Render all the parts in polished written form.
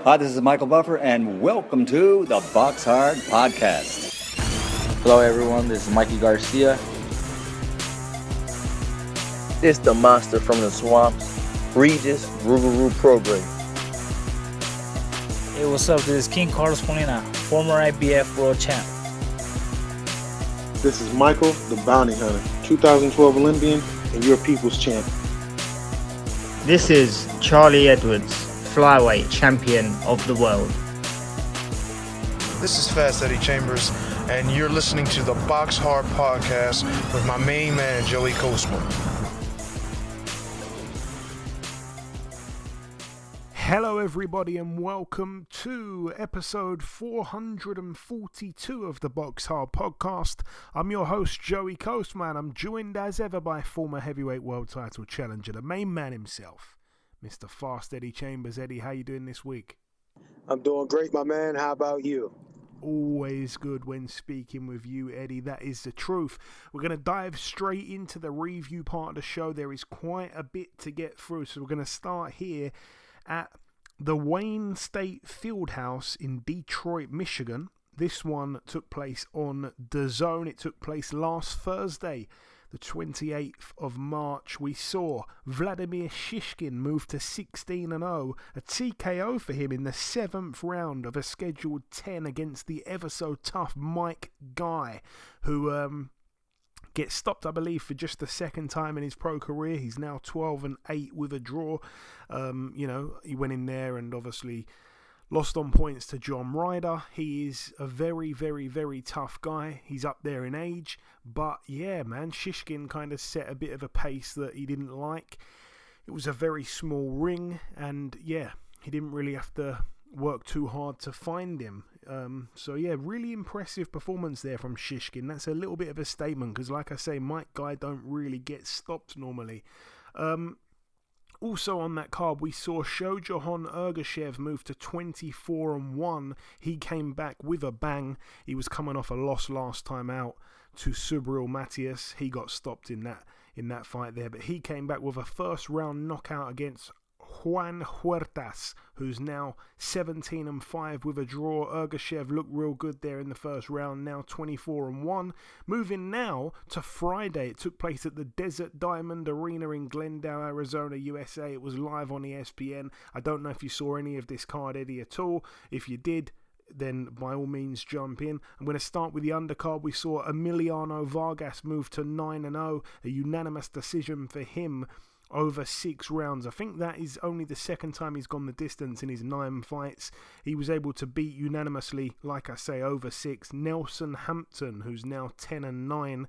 Hi, this is Michael Buffer, and welcome to the BoxHard Podcast. Hello, everyone. This is Mikey Garcia. This the monster from the swamps, Regis Rougarou Program. Hey, what's up? This is King Carlos Molina, former IBF world champ. This is Michael, the Bounty Hunter, 2012 Olympian and your people's champ. This is Charlie Edwards, flyweight champion of the world. This is Fast Eddie Chambers, and you're listening to the BoxHard Podcast with my main man, Joey Coastman. Hello everybody and welcome to episode 442 of the BoxHard Podcast. I'm your host Joey Coastman. I'm joined as ever by former heavyweight world title challenger, the main man himself, Mr. Fast Eddie Chambers. Eddie, how you doing this week? I'm doing great, my man. How about you? Always good when speaking with you, Eddie. That is the truth. We're going to dive straight into the review part of the show. There is quite a bit to get through, so we're going to start here at the Wayne State Fieldhouse in Detroit, Michigan. This one took place on DAZN. It took place last Thursday, the 28th of March. We saw Vladimir Shishkin move to 16-0, a TKO for him in the 7th round of a scheduled 10 against the ever-so-tough Mike Guy, who gets stopped, I believe, for just the second time in his pro career. He's now 12-8 with a draw. He went in there and obviously lost on points to John Ryder. He is a very, very, very tough guy. He's up there in age. But yeah, man, Shishkin kind of set a bit of a pace that he didn't like. It was a very small ring. And yeah, he didn't really have to work too hard to find him. So yeah, really impressive performance there from Shishkin. That's a little bit of a statement because, like I say, Mike Guy don't really get stopped normally. Also on that card, we saw Shojohon Ergashev move to 24-1. He came back with a bang. He was coming off a loss last time out to Subriel Matias. He got stopped in that fight there, but he came back with a first round knockout against Juan Huertas, who's now 17-5 with a draw. Ergashev looked real good there in the first round, now 24-1. Moving now to Friday. It took place at the Desert Diamond Arena in Glendale, Arizona, USA. It was live on ESPN. I don't know if you saw any of this card, Eddie, at all. If you did, then by all means jump in. I'm going to start with the undercard. We saw Emiliano Vargas move to 9-0, a unanimous decision for him over 6 rounds. I think that is only the second time he's gone the distance in his 9 fights. He was able to beat unanimously, like I say, over 6, Nelson Hampton, who's now 10-9.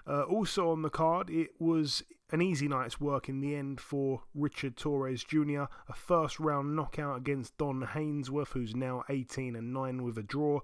Also on the card, it was an easy night's work in the end for Richard Torres Jr., a first round knockout against Don Hainsworth, who's now 18-9 with a draw.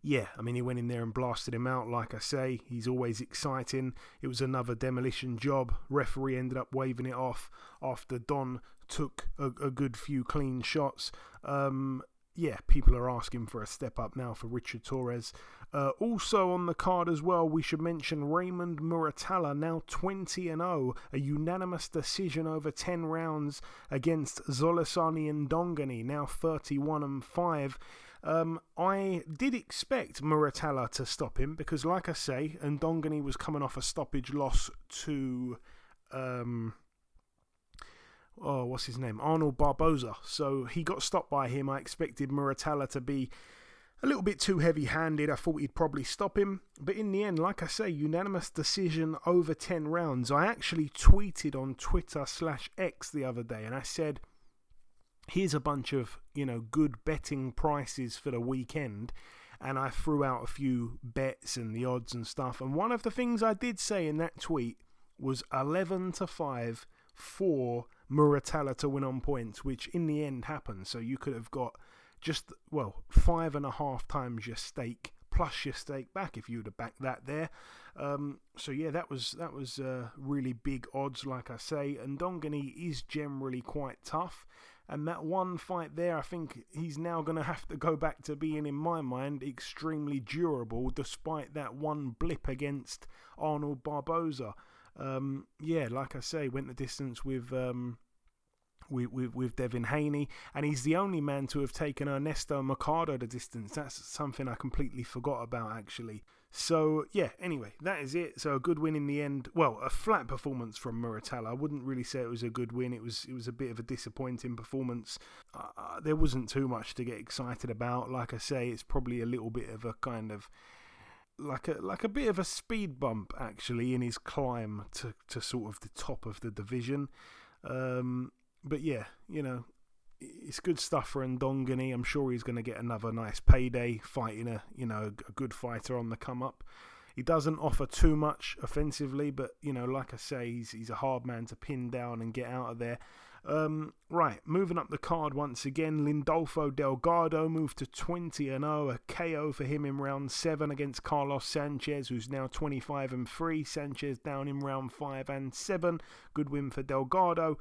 Yeah, I mean, he went in there and blasted him out. Like I say, he's always exciting. It was another demolition job. Referee ended up waving it off after Don took a good few clean shots. Yeah, people are asking for a step up now for Richard Torres. Also on the card as well, we should mention Raymond Muratalla, now 20-0, a unanimous decision over 10 rounds against Zolasani Ndongani, now 31-5. I did expect Muratalla to stop him because, like I say, Ndongani was coming off a stoppage loss to Arnold Barboza. So he got stopped by him. I expected Muratalla to be a little bit too heavy-handed. I thought he'd probably stop him. But in the end, like I say, unanimous decision over 10 rounds. I actually tweeted on Twitter/X the other day and I said, here's a bunch of, good betting prices for the weekend. And I threw out a few bets and the odds and stuff. And one of the things I did say in that tweet was 11-5 for Muratalla to win on points, which in the end happened. So you could have got just, 5.5 times your stake plus your stake back if you would have backed that there. So yeah, that was really big odds, like I say. And Ndongani is generally quite tough. And that one fight there, I think he's now going to have to go back to being, in my mind, extremely durable, despite that one blip against Arnold Barboza. Yeah, like I say, went the distance with with Devin Haney, and he's the only man to have taken Ernesto Mercado the distance. That's something I completely forgot about, actually. So, yeah, anyway, that is it. So, a good win in the end. Well, a flat performance from Muratalla. I wouldn't really say it was a good win. It was a bit of a disappointing performance. There wasn't too much to get excited about. Like I say, it's probably a little bit of a kind of like a bit of a speed bump, actually, in his climb to sort of the top of the division. But yeah, you know, it's good stuff for Ndongani. I'm sure he's going to get another nice payday fighting a good fighter on the come up. He doesn't offer too much offensively, but you know, like I say, he's a hard man to pin down and get out of there. Right, moving up the card once again, Lindolfo Delgado moved to 20-0, a KO for him in round 7 against Carlos Sanchez, who's now 25-3. Sanchez down in round 5 and 7. Good win for Delgado.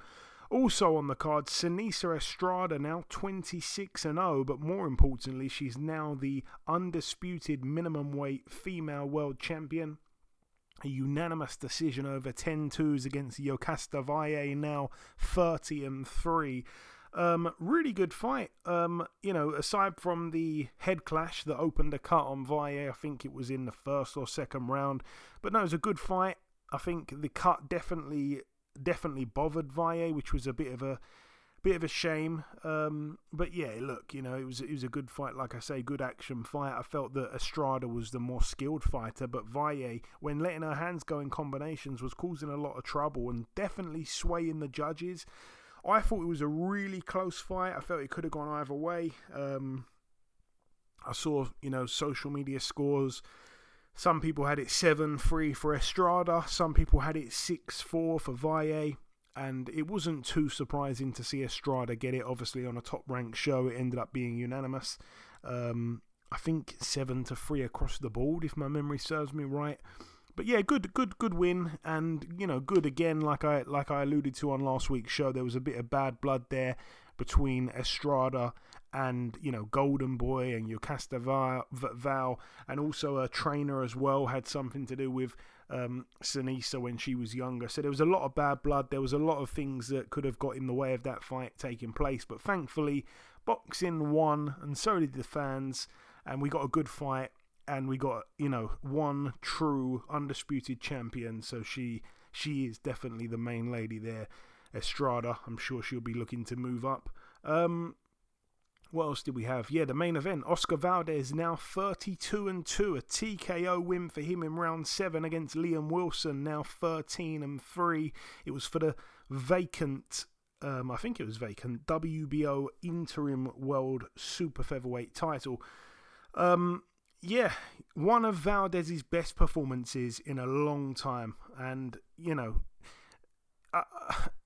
Also on the card, Sinisa Estrada, now 26-0, but more importantly, she's now the undisputed minimum weight female world champion. A unanimous decision over 10-2s against Yokasta Valle, now 30-3. Really good fight. Aside from the head clash that opened a cut on Valle, I think it was in the first or second round. But no, it was a good fight. I think the cut definitely bothered Valle, which was a bit of a shame. But yeah, look, you know, it was a good fight. Like I say, good action fight. I felt that Estrada was the more skilled fighter, but Valle, when letting her hands go in combinations, was causing a lot of trouble and definitely swaying the judges. I thought it was a really close fight. I felt it could have gone either way. I saw, you know, social media scores. Some people had it 7-3 for Estrada. Some people had it 6-4 for Valle. And it wasn't too surprising to see Estrada get it. Obviously, on a top-ranked show, it ended up being unanimous. I think 7-3 across the board, if my memory serves me right. But yeah, good win, and you know, good again. Like I alluded to on last week's show, there was a bit of bad blood there between Estrada and, you know, Golden Boy and Yokasta Val, and also a trainer as well had something to do with Sinisa when she was younger. So there was a lot of bad blood. There was a lot of things that could have got in the way of that fight taking place. But thankfully, boxing won, and so did the fans, and we got a good fight. And we got, you know, one true undisputed champion. So she is definitely the main lady there. Estrada, I'm sure she'll be looking to move up. What else did we have? Yeah, the main event. Oscar Valdez now 32-2. A TKO win for him in round 7 against Liam Wilson. Now 13-3. It was for the vacant, I think it was vacant, WBO interim world super featherweight title. Yeah, one of Valdez's best performances in a long time. And, you know,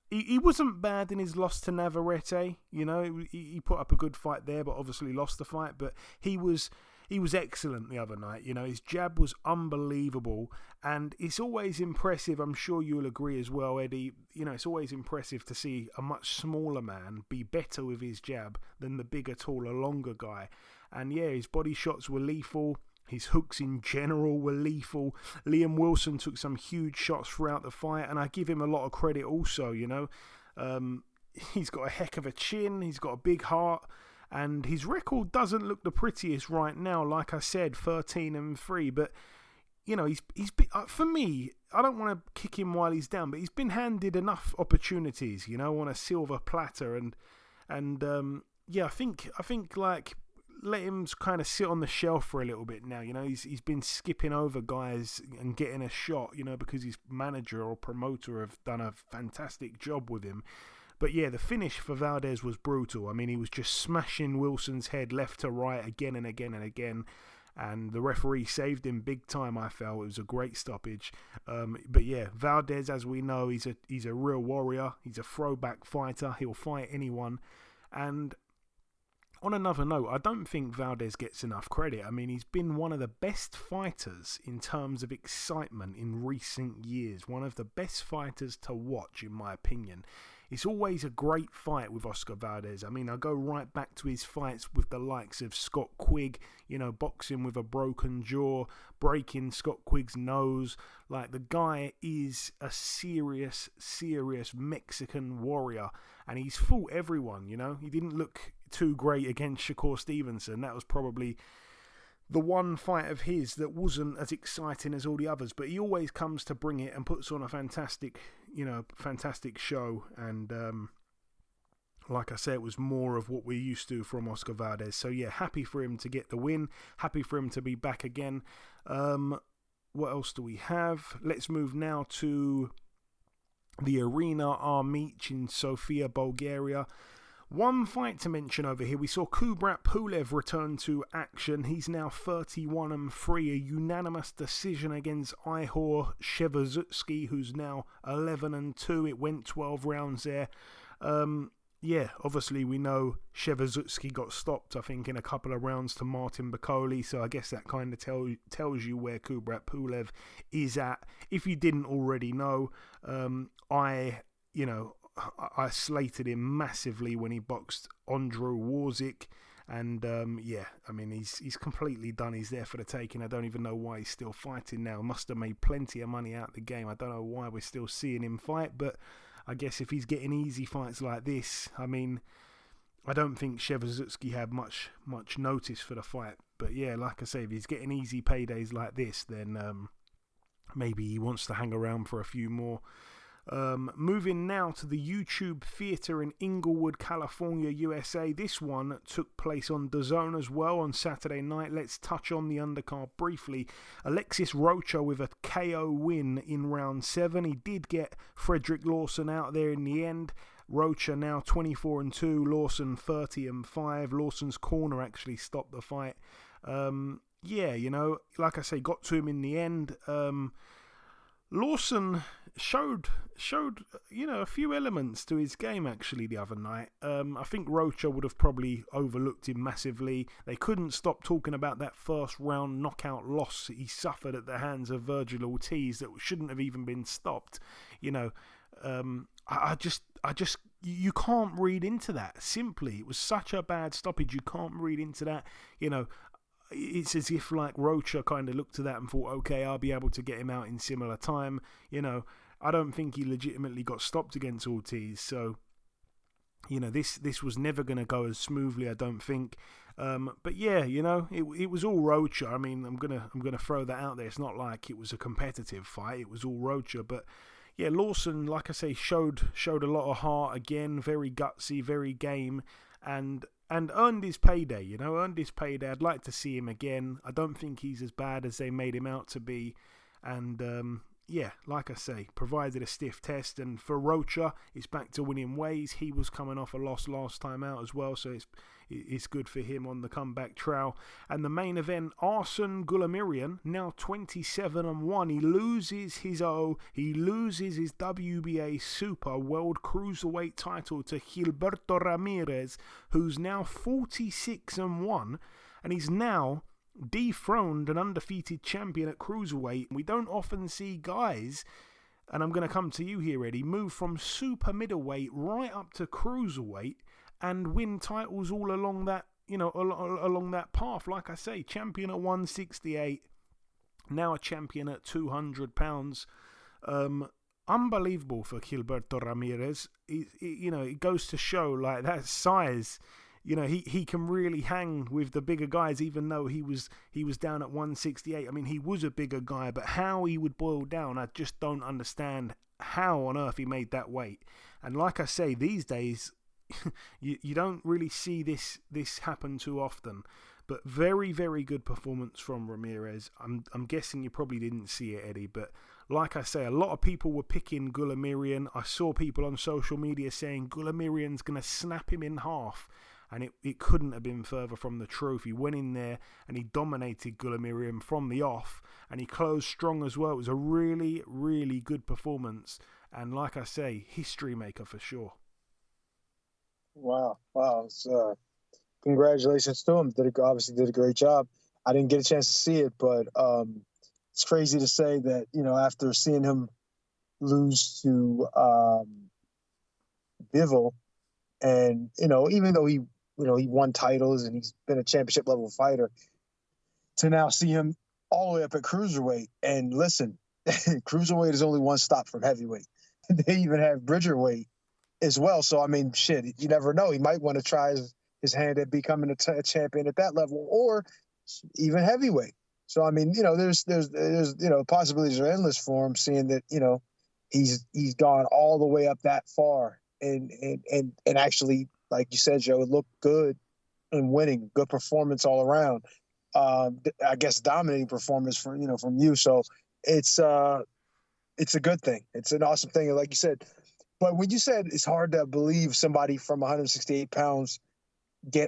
he wasn't bad in his loss to Navarrete. You know, he put up a good fight there, but obviously lost the fight. But he was excellent the other night. You know, his jab was unbelievable. And it's always impressive, I'm sure you'll agree as well, Eddie. You know, it's always impressive to see a much smaller man be better with his jab than the bigger, taller, longer guy. And yeah, his body shots were lethal. His hooks in general were lethal. Liam Wilson took some huge shots throughout the fight, and I give him a lot of credit also, you know. He's got a heck of a chin. He's got a big heart. And his record doesn't look the prettiest right now. Like I said, 13-3. But, you know, he's for me, I don't want to kick him while he's down, but he's been handed enough opportunities, you know, on a silver platter. And yeah, I think like, let him kind of sit on the shelf for a little bit now. You know, he's been skipping over guys and getting a shot, you know, because his manager or promoter have done a fantastic job with him. But yeah, the finish for Valdez was brutal. I mean, he was just smashing Wilson's head left to right again and again and again. And the referee saved him big time, I felt. It was a great stoppage. But yeah, Valdez, as we know, he's a real warrior. He's a throwback fighter. He'll fight anyone. And on another note, I don't think Valdez gets enough credit. I mean, he's been one of the best fighters in terms of excitement in recent years. One of the best fighters to watch, in my opinion. it's always a great fight with Oscar Valdez. I mean, I go right back to his fights with the likes of Scott Quigg, boxing with a broken jaw, breaking Scott Quigg's nose. Like, the guy is a serious Mexican warrior, and he's fought everyone, He didn't look too great against Shakur Stevenson. That was probably the one fight of his that wasn't as exciting as all the others, but he always comes to bring it and puts on a fantastic show. And like I said, it was more of what we're used to from Oscar Valdez. So yeah, happy for him to get the win. Happy for him to be back again. What else do we have? Let's move now to the Arena Armich in Sofia, Bulgaria. One fight to mention over here. We saw Kubrat Pulev return to action. He's now 31-3, a unanimous decision against Ihor Shevazutsky, who's now 11-2. It went 12 rounds there. Obviously we know Shevazutsky got stopped, I think, in a couple of rounds to Martin Bakole, so I guess that kind of tells you where Kubrat Pulev is at. If you didn't already know, I slated him massively when he boxed Ondro Warzik, and he's completely done. He's there for the taking. I don't even know why he's still fighting now. Must have made plenty of money out of the game. I don't know why we're still seeing him fight, but I guess if he's getting easy fights like this, I mean, I don't think Shevazutsky had much notice for the fight. But yeah, like I say, if he's getting easy paydays like this, then maybe he wants to hang around for a few more. Moving now to the YouTube Theatre in Inglewood, California, USA. This one took place on DAZN as well on Saturday night. Let's touch on the undercard briefly. Alexis Rocha with a KO win in round 7. He did get Frederick Lawson out there in the end. Rocha now 24-2, Lawson 30-5. Lawson's corner actually stopped the fight. Like I say, got to him in the end. Lawson showed a few elements to his game actually the other night. I think Rocha would have probably overlooked him massively. They couldn't stop talking about that first round knockout loss he suffered at the hands of Virgil Ortiz that shouldn't have even been stopped. I just you can't read into that. Simply, it was such a bad stoppage. You can't read into that. It's as if like Rocha kind of looked to that and thought, okay, I'll be able to get him out in similar time. I don't think he legitimately got stopped against Ortiz. So, this was never going to go as smoothly, I don't think. But yeah, it was all Rocha. I mean, I'm gonna throw that out there. It's not like it was a competitive fight. It was all Rocha. But yeah, Lawson, like I say, showed a lot of heart again. Very gutsy, very game, and earned his payday, earned his payday. I'd like to see him again. I don't think he's as bad as they made him out to be. And, like I say, provided a stiff test. And for Rocha, it's back to winning ways. He was coming off a loss last time out as well, so it's good for him on the comeback trail. And the main event, Arsen Gulamirian, now 27-1. He loses his WBA Super World Cruiserweight title to Gilberto Ramirez, who's now 46-1, and he's now dethroned an undefeated champion at Cruiserweight. We don't often see guys, and I'm going to come to you here, Eddie, move from super middleweight right up to Cruiserweight and win titles all along that, along that path. Like I say, champion at 168, now a champion at 200 pounds. Unbelievable for Gilberto Ramirez. It goes to show, like, that size. He can really hang with the bigger guys, even though he was down at 168. I mean, he was a bigger guy, but how he would boil down, I just don't understand how on earth he made that weight. And like I say, these days, you don't really see this happen too often. But very, very good performance from Ramirez. I'm guessing you probably didn't see it, Eddie, but like I say, a lot of people were picking Gulamirian. I saw people on social media saying Gulamirian's going to snap him in half. And it couldn't have been further from the truth. He went in there and he dominated Gulamirian from the off. And he closed strong as well. It was a really, really good performance. And like I say, history maker for sure. Wow. It's, congratulations to him. Obviously did a great job. I didn't get a chance to see it, but it's crazy to say that, after seeing him lose to Bivol. And, even though he won titles and he's been a championship level fighter, to now see him all the way up at cruiserweight. And listen, cruiserweight is only one stop from heavyweight. They even have Bridgerweight as well. So, I mean, shit, you never know. He might want to try his hand at becoming a champion at that level, or even heavyweight. So, I mean, there's possibilities are endless for him, seeing that, he's gone all the way up that far and actually, like you said, Joe, it looked good and winning, good performance all around. I guess dominating performance from you. So it's a good thing. It's an awesome thing. Like you said, but when you said it's hard to believe somebody from 168 pounds can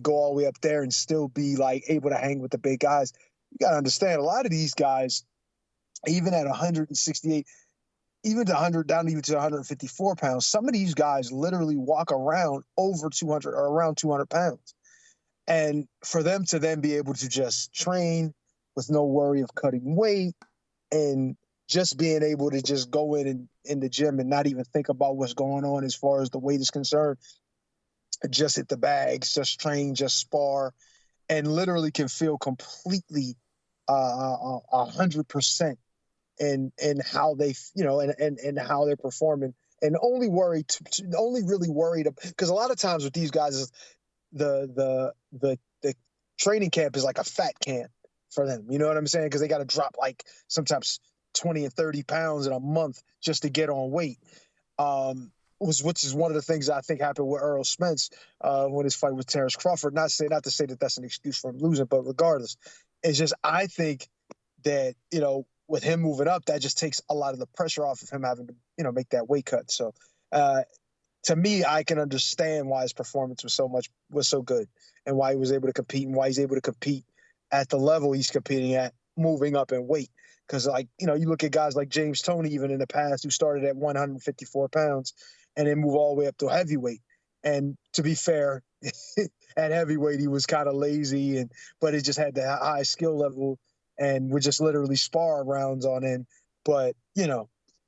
go all the way up there and still be like able to hang with the big guys. You got to understand, a lot of these guys, even at 168, even to 100, down even to 154 pounds, some of these guys literally walk around over 200 or around 200 pounds. And for them to then be able to just train with no worry of cutting weight and just being able to just go in the gym and not even think about what's going on as far as the weight is concerned, just hit the bags, just train, just spar, and literally can feel completely 100% in how they, and how they're performing, and only really worried because a lot of times with these guys is the training camp is like a fat camp for them. You know what I'm saying? Because they got to drop like sometimes 20 and 30 pounds in a month just to get on weight. Which is one of the things I think happened with Errol Spence when his fight with Terrence Crawford. Not to say that that's an excuse for him losing, but regardless, it's just I think that with him moving up, that just takes a lot of the pressure off of him having to make that weight cut. So to me, I can understand why his performance was so good, and why he was able to compete, and why he's able to compete at the level he's competing at, moving up in weight. Because you look at guys like James Toney, even in the past, who started at 154 pounds and then move all the way up to heavyweight. And to be fair, at heavyweight, he was kind of lazy, but he just had the high skill level and would just literally spar rounds on in. But,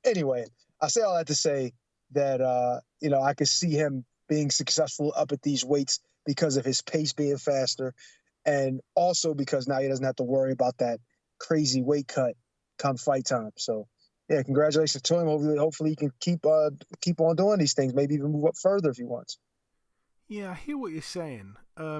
anyway, I say all that to say that, I could see him being successful up at these weights because of his pace being faster, and also because now he doesn't have to worry about that crazy weight cut come fight time. So, yeah, congratulations to him. Hopefully he can keep on doing these things, maybe even move up further if he wants. Yeah, I hear what you're saying. I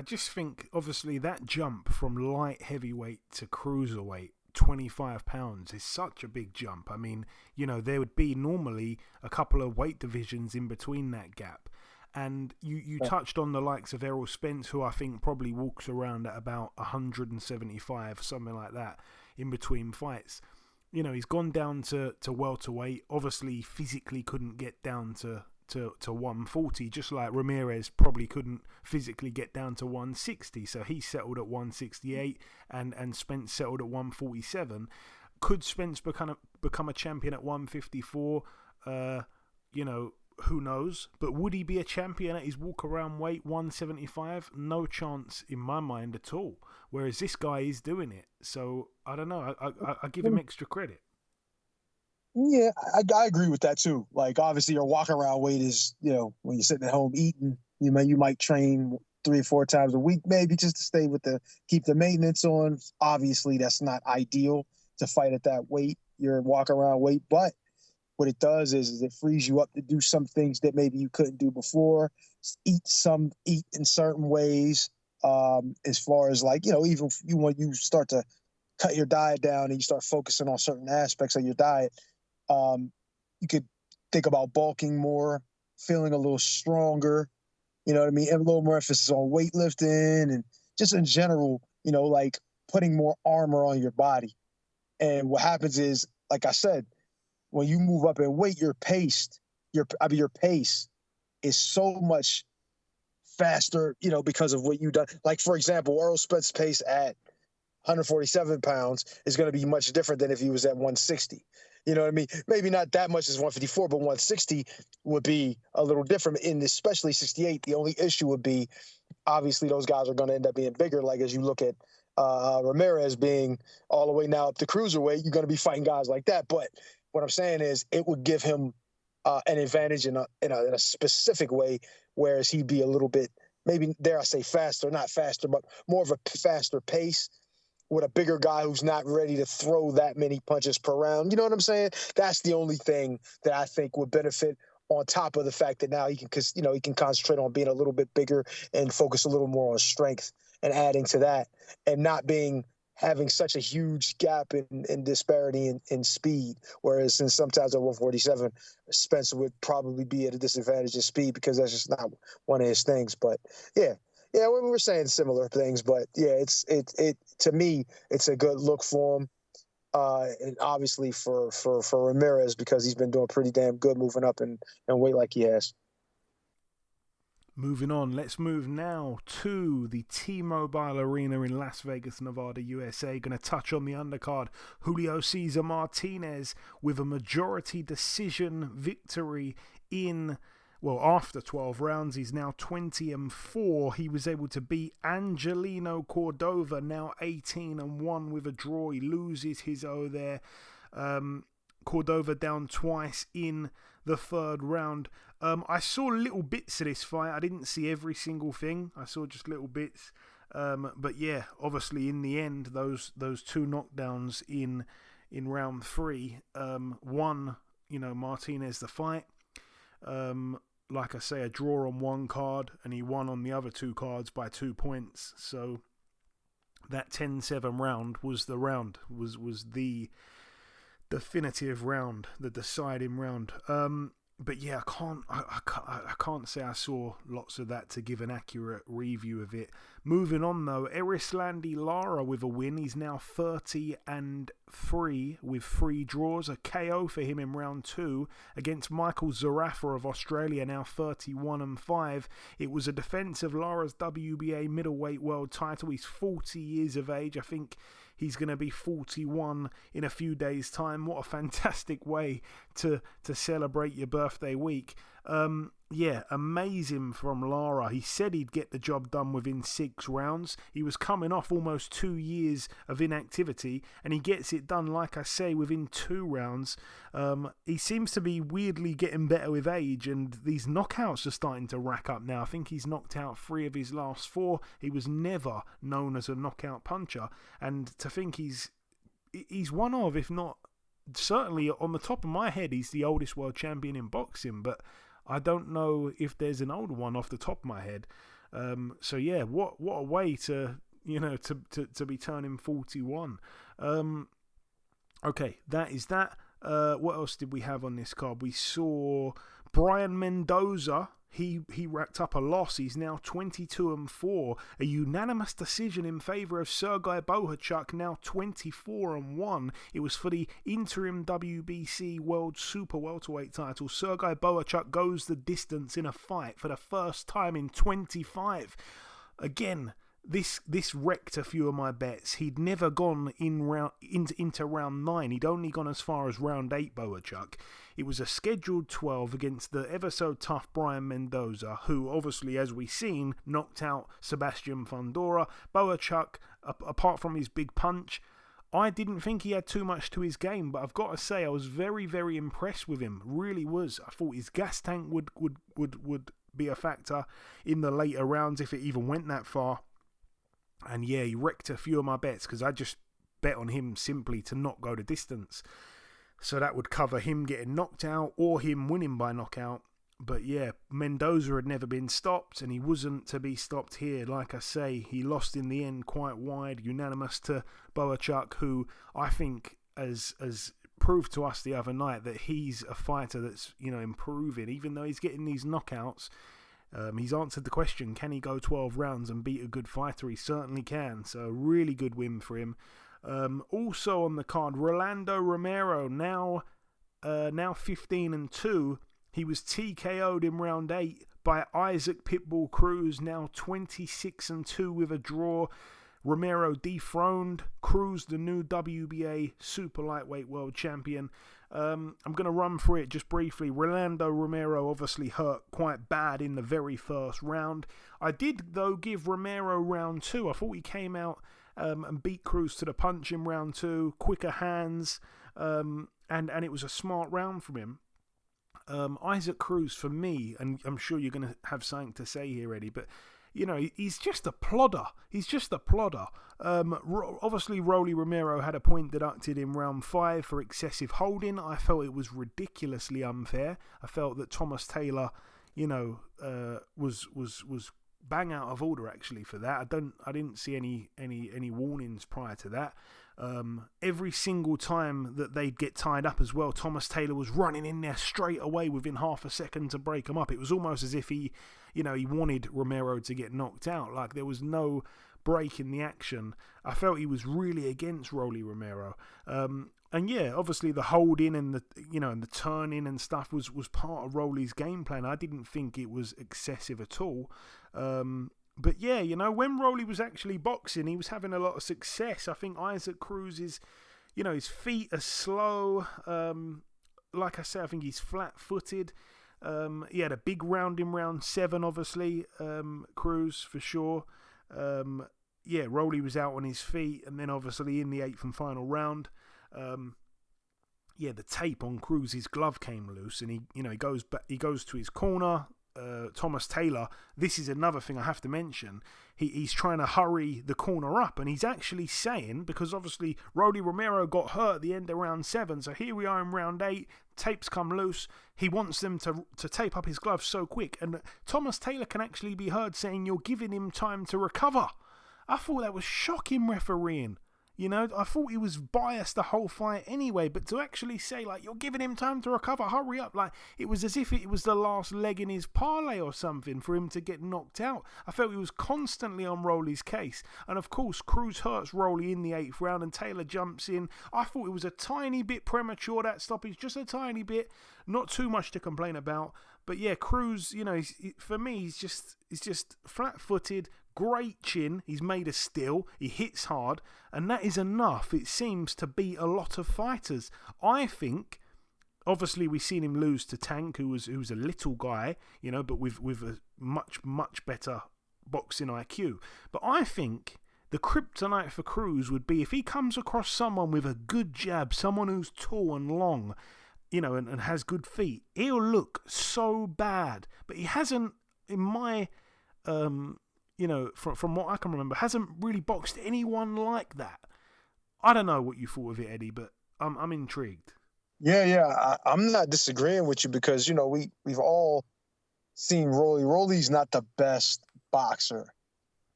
just think, obviously, that jump from light heavyweight to cruiserweight, 25 pounds, is such a big jump. I mean, there would be normally a couple of weight divisions in between that gap. And you touched on the likes of Errol Spence, who I think probably walks around at about 175, something like that, in between fights. He's gone down to welterweight. Obviously, physically couldn't get down to 140, just like Ramirez probably couldn't physically get down to 160. So he settled at 168, and Spence settled at 147. Could Spence become a champion at 154? Who knows? But would he be a champion at his walk-around weight, 175? No chance in my mind at all. Whereas this guy is doing it. So, I don't know. I give him extra credit. Yeah, I agree with that too. Like, obviously, your walk-around weight is, when you're sitting at home eating, you might train 3 or 4 times a week, maybe just to keep the maintenance on. Obviously, that's not ideal to fight at that weight, your walk-around weight, but what it does is it frees you up to do some things that maybe you couldn't do before. Eat in certain ways. As far as even when you start to cut your diet down and you start focusing on certain aspects of your diet, you could think about bulking more, feeling a little stronger. You know what I mean? And a little more emphasis on weightlifting and just in general, putting more armor on your body. And what happens is, like I said, when you move up in weight, your pace is so much faster, because of what you've done. Like, for example, Errol Spence's pace at 147 pounds is going to be much different than if he was at 160. You know what I mean? Maybe not that much as 154, but 160 would be a little different. In especially 68, the only issue would be, obviously, those guys are going to end up being bigger. Like, as you look at Ramirez being all the way now up to cruiserweight, you're going to be fighting guys like that. But what I'm saying is it would give him an advantage in a specific way, whereas he'd be a little bit, maybe, dare I say, faster, not faster, but more of a faster pace with a bigger guy who's not ready to throw that many punches per round. You know what I'm saying? That's the only thing that I think would benefit, on top of the fact that now he can concentrate on being a little bit bigger and focus a little more on strength and adding to that, and not having such a huge gap in disparity in speed. Whereas in sometimes at 147, Spencer would probably be at a disadvantage in speed because that's just not one of his things. But yeah, we're saying similar things. But yeah, it to me, it's a good look for him. And obviously for Ramirez, because he's been doing pretty damn good moving up in weight like he has. Moving on, let's move now to the T-Mobile Arena in Las Vegas, Nevada, USA. Going to touch on the undercard. Julio Cesar Martinez with a majority decision victory after 12 rounds. He's now 20-4. He was able to beat Angelino Cordova, now 18-1 with a draw. He loses his O there. Cordova down twice in the third round. I saw little bits of this fight. I didn't see every single thing. I saw just little bits. But yeah, obviously in the end, those two knockdowns in round 3 won, Martinez the fight. Like I say, a draw on one card, and he won on the other 2 cards by 2 points. So that 10-7 round was the round, was the definitive round, the deciding round. But yeah, I can't say I saw lots of that to give an accurate review of it. Moving on though, Erislandy Lara with a win. He's now 30-3 with 3 draws. A KO for him in round 2 against Michael Zarafa of Australia, now 31-5. It was a defense of Lara's WBA middleweight world title. He's 40 years of age. I think he's going to be 41 in a few days' time. What a fantastic way to celebrate your birthday week. Yeah, amazing from Lara. He said he'd get the job done within 6 rounds. He was coming off almost 2 years of inactivity, and he gets it done, like I say, within 2 rounds. He seems to be weirdly getting better with age, and these knockouts are starting to rack up now. I think he's knocked out 3 of his last 4. He was never known as a knockout puncher, and to think he's one of, if not certainly on the top of my head, he's the oldest world champion in boxing, but I don't know if there's an older one off the top of my head. So yeah, what a way to be turning 41. Okay, that is that. What else did we have on this card? We saw Brian Mendoza. He racked up a loss. He's now 22-4. A unanimous decision in favour of Sergei Bohachuk, now 24-1. It was for the interim WBC World Super Welterweight title. Sergei Bohachuk goes the distance in a fight for the first time in 25. Again, this wrecked a few of my bets. He'd never gone into round 9. He'd only gone as far as round 8, Bohachuk. It was a scheduled 12 against the ever-so-tough Brian Mendoza, who obviously, as we've seen, knocked out Sebastian Fundora. Bohachuk, apart from his big punch, I didn't think he had too much to his game, but I've got to say I was very, very impressed with him. Really was. I thought his gas tank would be a factor in the later rounds if it even went that far. And yeah, he wrecked a few of my bets because I just bet on him simply to not go the distance. So that would cover him getting knocked out or him winning by knockout. But yeah, Mendoza had never been stopped, and he wasn't to be stopped here. Like I say, he lost in the end quite wide, unanimous to Bohachuk, who I think has proved to us the other night that he's a fighter that's improving. Even though he's getting these knockouts, he's answered the question, can he go 12 rounds and beat a good fighter? He certainly can. So really good win for him. Also on the card, Rolando Romero, now 15-2. He was TKO'd in round 8 by Isaac Pitbull Cruz, now 26-2 with a draw. Romero dethroned Cruz, the new WBA super lightweight world champion. I'm going to run through it just briefly. Rolando Romero obviously hurt quite bad in the very first round. I did, though, give Romero round 2. I thought he came out and beat Cruz to the punch in round 2. Quicker hands, and it was a smart round from him. Isaac Cruz, for me, and I'm sure you're going to have something to say here, Eddie, but, he's just a plodder. Obviously, Rolly Romero had a point deducted in round 5 for excessive holding. I felt it was ridiculously unfair. I felt that Thomas Taylor, was bang out of order actually for that. I didn't see any warnings prior to that. Every single time that they'd get tied up as well, Thomas Taylor was running in there straight away within half a second to break them up. It was almost as if he wanted Romero to get knocked out. Like there was no break in the action. I felt he was really against Rolly Romero. And yeah, obviously the holding and the turning and stuff was part of Rolly's game plan. I didn't think it was excessive at all. But yeah, when Rolly was actually boxing, he was having a lot of success. I think Isaac Cruz is, his feet are slow. Like I said, I think he's flat-footed. He had a big round in round 7, obviously, Cruz for sure. Rolly was out on his feet, and then obviously in the 8th and final round, the tape on Cruz's glove came loose, and he goes to his corner. Thomas Taylor, this is another thing I have to mention, he's trying to hurry the corner up, and he's actually saying, because obviously Rolly Romero got hurt at the end of round 7, so here we are in round 8, tapes come loose, he wants them to tape up his gloves so quick, and Thomas Taylor can actually be heard saying, you're giving him time to recover. I thought that was shocking refereeing. I thought he was biased the whole fight anyway, but to actually say, like, you're giving him time to recover, hurry up, like, it was as if it was the last leg in his parlay or something for him to get knocked out. I felt he was constantly on Rolly's case. And of course, Cruz hurts Rolly in the 8th round and Taylor jumps in. I thought it was a tiny bit premature, that stoppage, just a tiny bit, not too much to complain about. But yeah, Cruz, for me, he's just flat-footed, great chin, he's made of steel, he hits hard, and that is enough, it seems, to beat a lot of fighters. I think, obviously we've seen him lose to Tank, who was a little guy, but with a much, much better boxing IQ. But I think the kryptonite for Cruz would be if he comes across someone with a good jab, someone who's tall and long, and has good feet, he'll look so bad. But he hasn't, in my... from what I can remember, hasn't really boxed anyone like that. I don't know what you thought of it, Eddie, but I'm intrigued. Yeah, I'm not disagreeing with you because, we've all seen Rolly. Rolly's not the best boxer.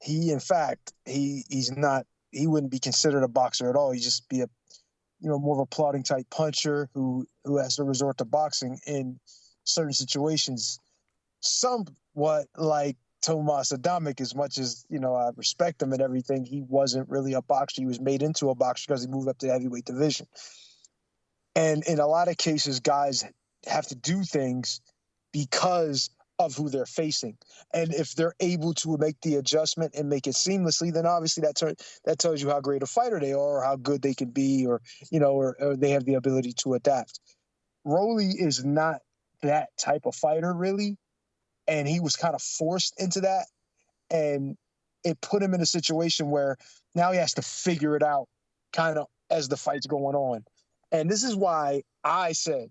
In fact, he's not, he wouldn't be considered a boxer at all. He'd just be more of a plodding type puncher who has to resort to boxing in certain situations. Somewhat like Tomas Adamek, as much as, I respect him and everything, he wasn't really a boxer. He was made into a boxer because he moved up to the heavyweight division. And in a lot of cases, guys have to do things because of who they're facing. And if they're able to make the adjustment and make it seamlessly, then obviously that tells you how great a fighter they are or how good they can be or they have the ability to adapt. Rolly is not that type of fighter, really. And he was kind of forced into that. And it put him in a situation where now he has to figure it out kind of as the fight's going on. And this is why I said,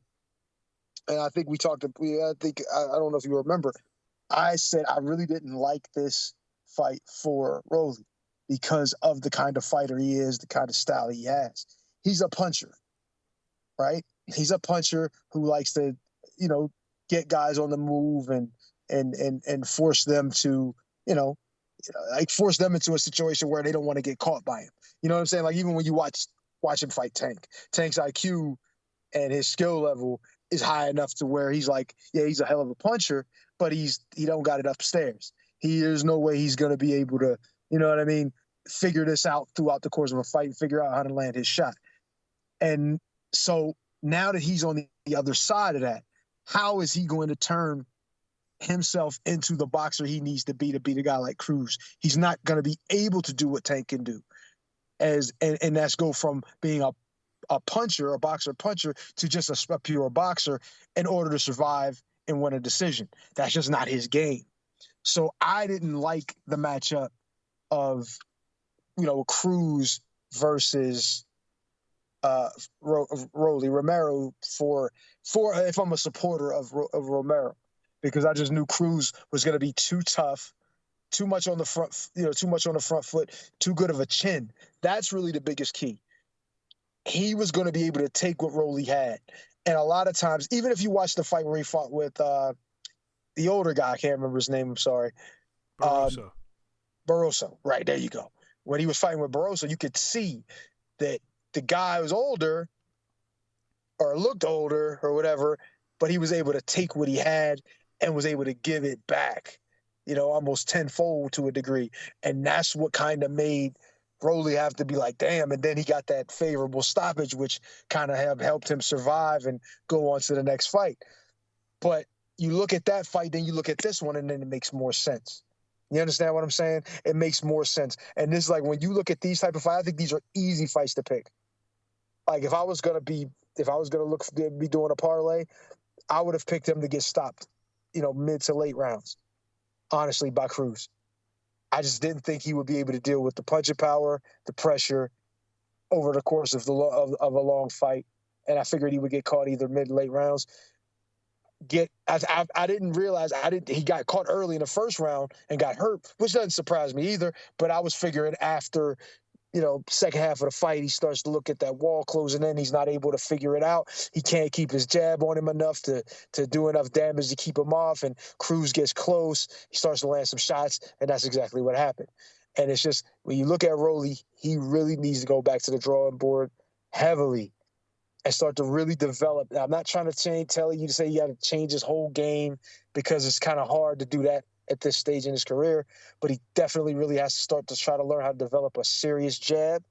and I think I don't know if you remember, I said I really didn't like this fight for Rolly because of the kind of fighter he is, the kind of style he has. He's a puncher, right? He's a puncher who likes to, get guys on the move and force them to, force them into a situation where they don't want to get caught by him. You know what I'm saying? Like even when you watch him fight Tank's IQ and his skill level is high enough to where he's like, yeah, he's a hell of a puncher, but he don't got it upstairs. There's no way he's going to be able to, figure this out throughout the course of a fight and figure out how to land his shot. And so now that he's on the other side of that, how is he going to turn himself into the boxer he needs to beat a guy like Cruz? He's not going to be able to do what Tank can do. And that's go from being a puncher, a boxer puncher, to just a pure boxer in order to survive and win a decision. That's just not his game. So I didn't like the matchup of, Cruz versus Romero for if I'm a supporter of Romero, because I just knew Cruz was going to be too tough, too much on the front foot, too good of a chin. That's really the biggest key. He was going to be able to take what Rolly had. And a lot of times, even if you watch the fight where he fought with the older guy, I can't remember his name, I'm sorry. Barroso. Right, there you go. When he was fighting with Barroso, you could see that the guy was older or looked older or whatever, but he was able to take what he had and was able to give it back, almost tenfold to a degree. And that's what kind of made Rolly have to be like, damn. And then he got that favorable stoppage, which kind of helped him survive and go on to the next fight. But you look at that fight, then you look at this one, and then it makes more sense. You understand what I'm saying? It makes more sense. And this is like, when you look at these type of fights, I think these are easy fights to pick. Like, if I was going to be doing a parlay, I would have picked him to get stopped, mid to late rounds, honestly, by Cruz. I just didn't think he would be able to deal with the punching power, the pressure over the course of a long fight. And I figured he would get caught either mid, late rounds. I didn't realize he got caught early in the first round and got hurt, which doesn't surprise me either. But I was figuring after, second half of the fight, he starts to look at that wall closing in. He's not able to figure it out. He can't keep his jab on him enough to do enough damage to keep him off. And Cruz gets close. He starts to land some shots, and that's exactly what happened. And it's just, when you look at Rolly, he really needs to go back to the drawing board heavily and start to really develop. Now, I'm not trying to tell you to say you got to change his whole game, because it's kind of hard to do that at this stage in his career, but he definitely really has to start to try to learn how to develop a serious jab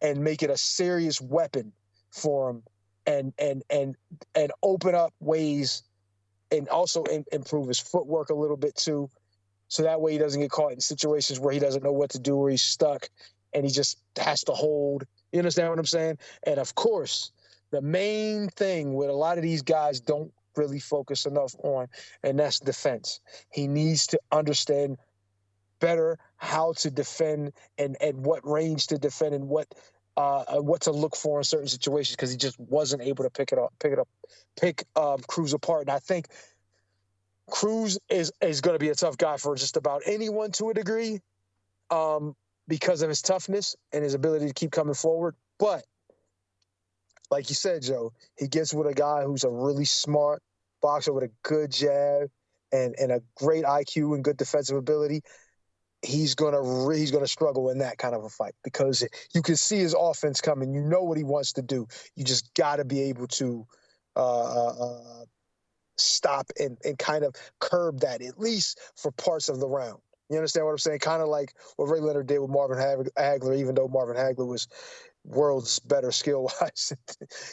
and make it a serious weapon for him, and open up ways, and also improve his footwork a little bit too, so that way he doesn't get caught in situations where he doesn't know what to do, or he's stuck and he just has to hold. You understand what I'm saying? And of course, the main thing with a lot of these guys don't really focus enough on, and that's defense. He needs to understand better how to defend and what range to defend and what to look for in certain situations, because he just wasn't able to pick Cruz apart. And I think Cruz is going to be a tough guy for just about anyone to a degree, because of his toughness and his ability to keep coming forward. But like you said, Joe, he gets with a guy who's a really smart boxer with a good jab and a great IQ and good defensive ability. He's gonna struggle in that kind of a fight, because you can see his offense coming. You know what he wants to do. You just got to be able to stop and kind of curb that, at least for parts of the round. You understand what I'm saying? Kind of like what Ray Leonard did with Marvin Hagler, even though Marvin Hagler was world's better skill-wise.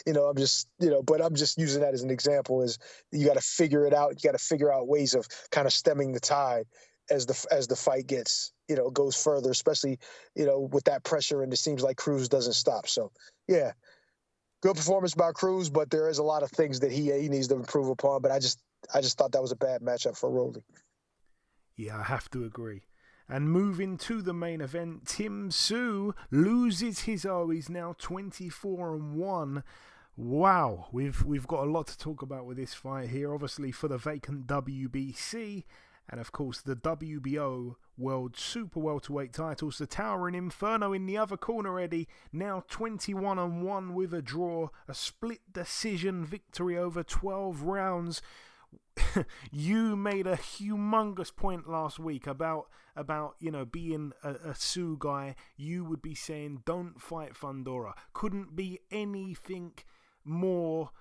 But I'm just using that as an example. Is you got to figure it out. You got to figure out ways of kind of stemming the tide as the fight gets, goes further, especially, with that pressure, and it seems like Cruz doesn't stop. So, yeah, good performance by Cruz, but there is a lot of things that he needs to improve upon. But I just thought that was a bad matchup for Rolly. Yeah, I have to agree. And moving to the main event, Tim Tszyu loses his O. He's now 24-1. Wow, we've got a lot to talk about with this fight here. Obviously, for the vacant WBC, and of course the WBO World Super Welterweight titles. The Towering Inferno in the other corner, Eddie, now 21-1 with a draw, a split decision victory over 12 rounds. You made a humongous point last week about being a Tszyu guy. You would be saying don't fight Fundora. Couldn't be anything more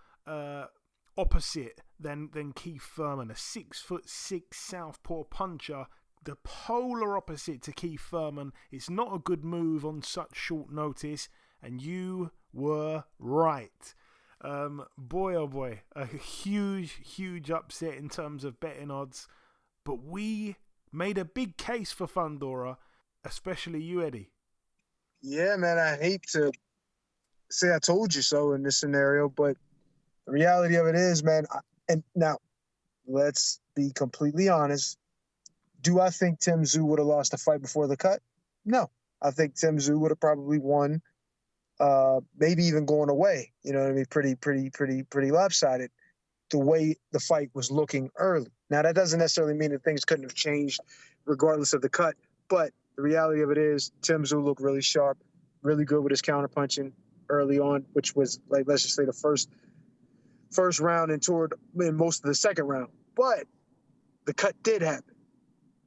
opposite than Keith Thurman, a 6'6" southpaw puncher, the polar opposite to Keith Thurman. It's not a good move on such short notice, and you were right. Boy, oh boy, a huge upset in terms of betting odds. But we made a big case for Fundora, especially you, Eddie. Yeah, man, I hate to say I told you so in this scenario, but the reality of it is, man, and now let's be completely honest. Do I think Tim Tszyu would have lost the fight before the cut? No. I think Tim Tszyu would have probably won maybe even going away. You know what I mean? Pretty lopsided the way the fight was looking early. Now, that doesn't necessarily mean that things couldn't have changed regardless of the cut, but the reality of it is Tim Tszyu looked really sharp, really good with his counterpunching early on, which was, like, let's just say the first round and in most of the second round. But the cut did happen.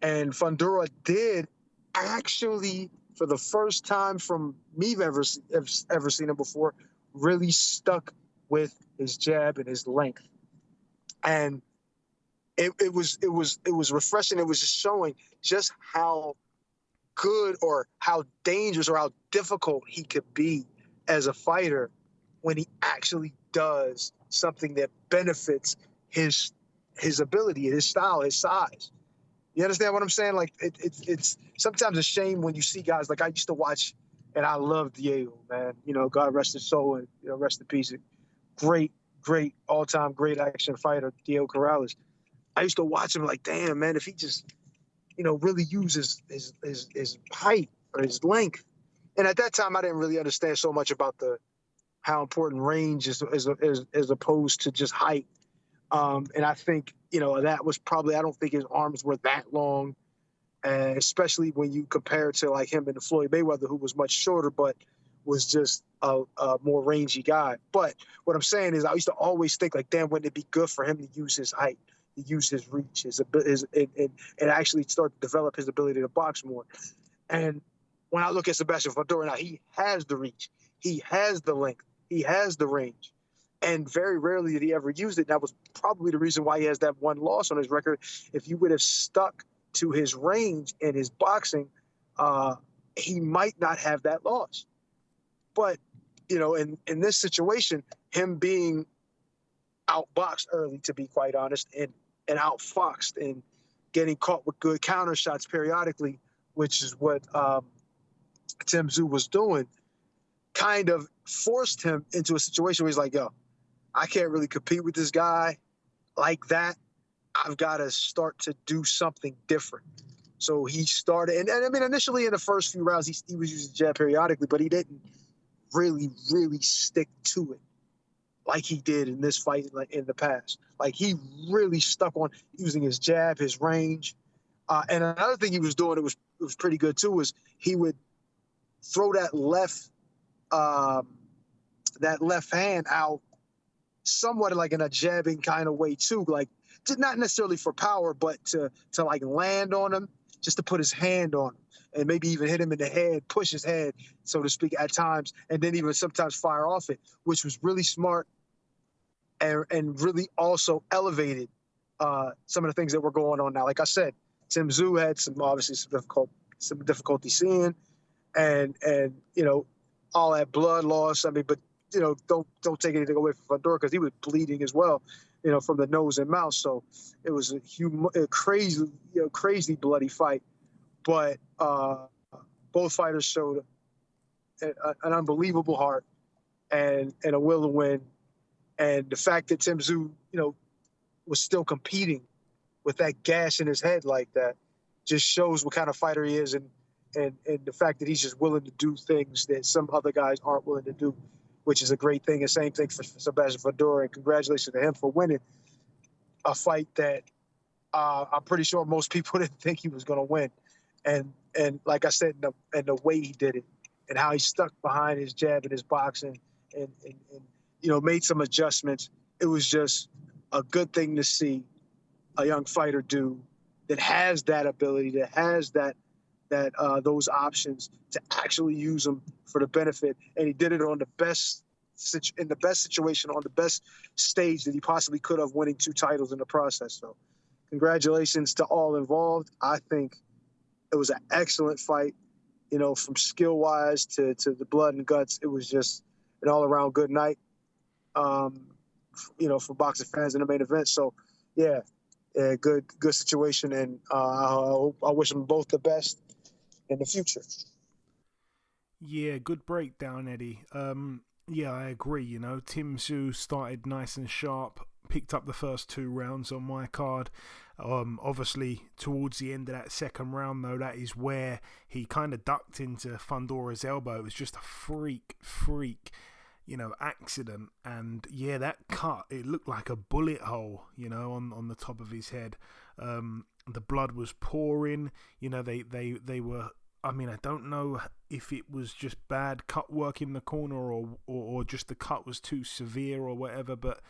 And Fundora did actually, for the first time from me ever seen him before, really stuck with his jab and his length. And it was refreshing. It was just showing just how good or how dangerous or how difficult he could be as a fighter when he actually does something that benefits his ability, his style, his size. You understand what I'm saying? Like, it's sometimes a shame when you see guys like I used to watch, and I loved Diego, man. You know, God rest his soul, and rest in peace. Great all-time great action fighter, Diego Corrales. I used to watch him like, damn, man, if he just really uses his height or his length. And at that time, I didn't really understand so much about how important range is as opposed to just height. And I think, that was probably, I don't think his arms were that long, especially when you compare to like him and Floyd Mayweather, who was much shorter, but was just a more rangy guy. But what I'm saying is I used to always think like, damn, wouldn't it be good for him to use his height, to use his reach, and actually start to develop his ability to box more. And when I look at Sebastian Fundora now, he has the reach, he has the length, he has the range. And very rarely did he ever use it. That was probably the reason why he has that one loss on his record. If you would have stuck to his range and his boxing, he might not have that loss. But, in this situation, him being outboxed early, to be quite honest, and outfoxed and getting caught with good counter shots periodically, which is what Tim Tszyu was doing, kind of forced him into a situation where he's like, yo, I can't really compete with this guy like that. I've got to start to do something different. So he started, and I mean, initially in the first few rounds, he was using jab periodically, but he didn't really stick to it like he did in this fight in the past. Like, he really stuck on using his jab, his range. And another thing he was doing, it was pretty good too, was he would throw that left hand out somewhat like in a jabbing kind of way too, like not necessarily for power, but to like land on him, just to put his hand on him and maybe even hit him in the head, push his head, so to speak, at times, and then even sometimes fire off it, which was really smart and really also elevated some of the things that were going on now. Like I said, Tim Tszyu had some difficulty seeing, and all that blood loss. I mean, but don't take anything away from Fundora, because he was bleeding as well, from the nose and mouth. So it was a crazy bloody fight. But both fighters showed an unbelievable heart and a will to win. And the fact that Tim Tszyu, was still competing with that gash in his head like that just shows what kind of fighter he is, and the fact that he's just willing to do things that some other guys aren't willing to do, which is a great thing. And same thing for Sebastian Fundora, and congratulations to him for winning a fight that I'm pretty sure most people didn't think he was going to win. And like I said, and the way he did it, and how he stuck behind his jab and his boxing, and made some adjustments. It was just a good thing to see a young fighter do that has that ability, that has those options to actually use them for the benefit. And he did it on the best situation, on the best stage that he possibly could have, winning 2 titles in the process. So congratulations to all involved. I think it was an excellent fight, from skill wise to the blood and guts. It was just an all around good night, for boxing fans in the main event. So yeah, good situation. And I wish them both the best in the future. Yeah, good breakdown, Eddie. Yeah, I agree. Tim Tszyu started nice and sharp, picked up the first 2 rounds on my card. Obviously, towards the end of that second round, though, that is where he kind of ducked into Fundora's elbow. It was just a freak, accident. And yeah, that cut, it looked like a bullet hole, on the top of his head. The blood was pouring. They were. I mean, I don't know if it was just bad cut work in the corner or just the cut was too severe or whatever, but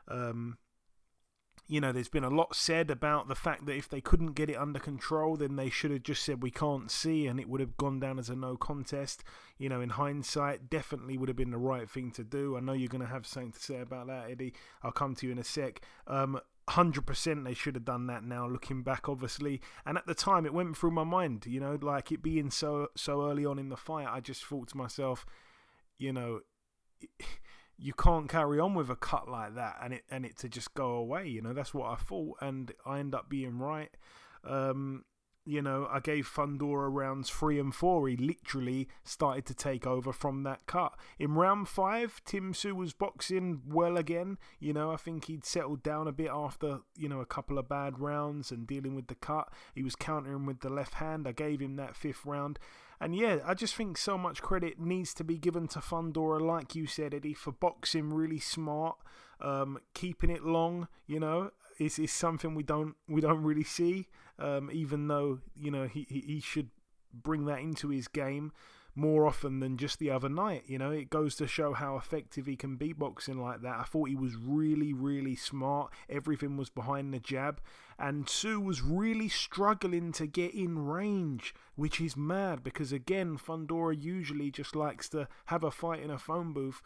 there's been a lot said about the fact that if they couldn't get it under control, then they should have just said we can't see, and it would have gone down as a no contest. In hindsight, definitely would have been the right thing to do. I know you're going to have something to say about that, Eddie. I'll come to you in a sec. 100% they should have done that now, looking back, obviously. And at the time, it went through my mind, like it being so early on in the fight. I just thought to myself, you can't carry on with a cut like that and it to just go away. That's what I thought, and I end up being right. I gave Fundora rounds 3 and 4. He literally started to take over from that cut. In round 5, Tim Tszyu was boxing well again. I think he'd settled down a bit after, a couple of bad rounds and dealing with the cut. He was countering with the left hand. I gave him that 5th round. And yeah, I just think so much credit needs to be given to Fundora, like you said, Eddie, for boxing really smart, keeping it long, is something we don't really see, even though he should bring that into his game more often than just the other night. It goes to show how effective he can be boxing like that. I thought he was really, really smart. Everything was behind the jab, and Tszyu was really struggling to get in range, which is mad because again, Fundora usually just likes to have a fight in a phone booth.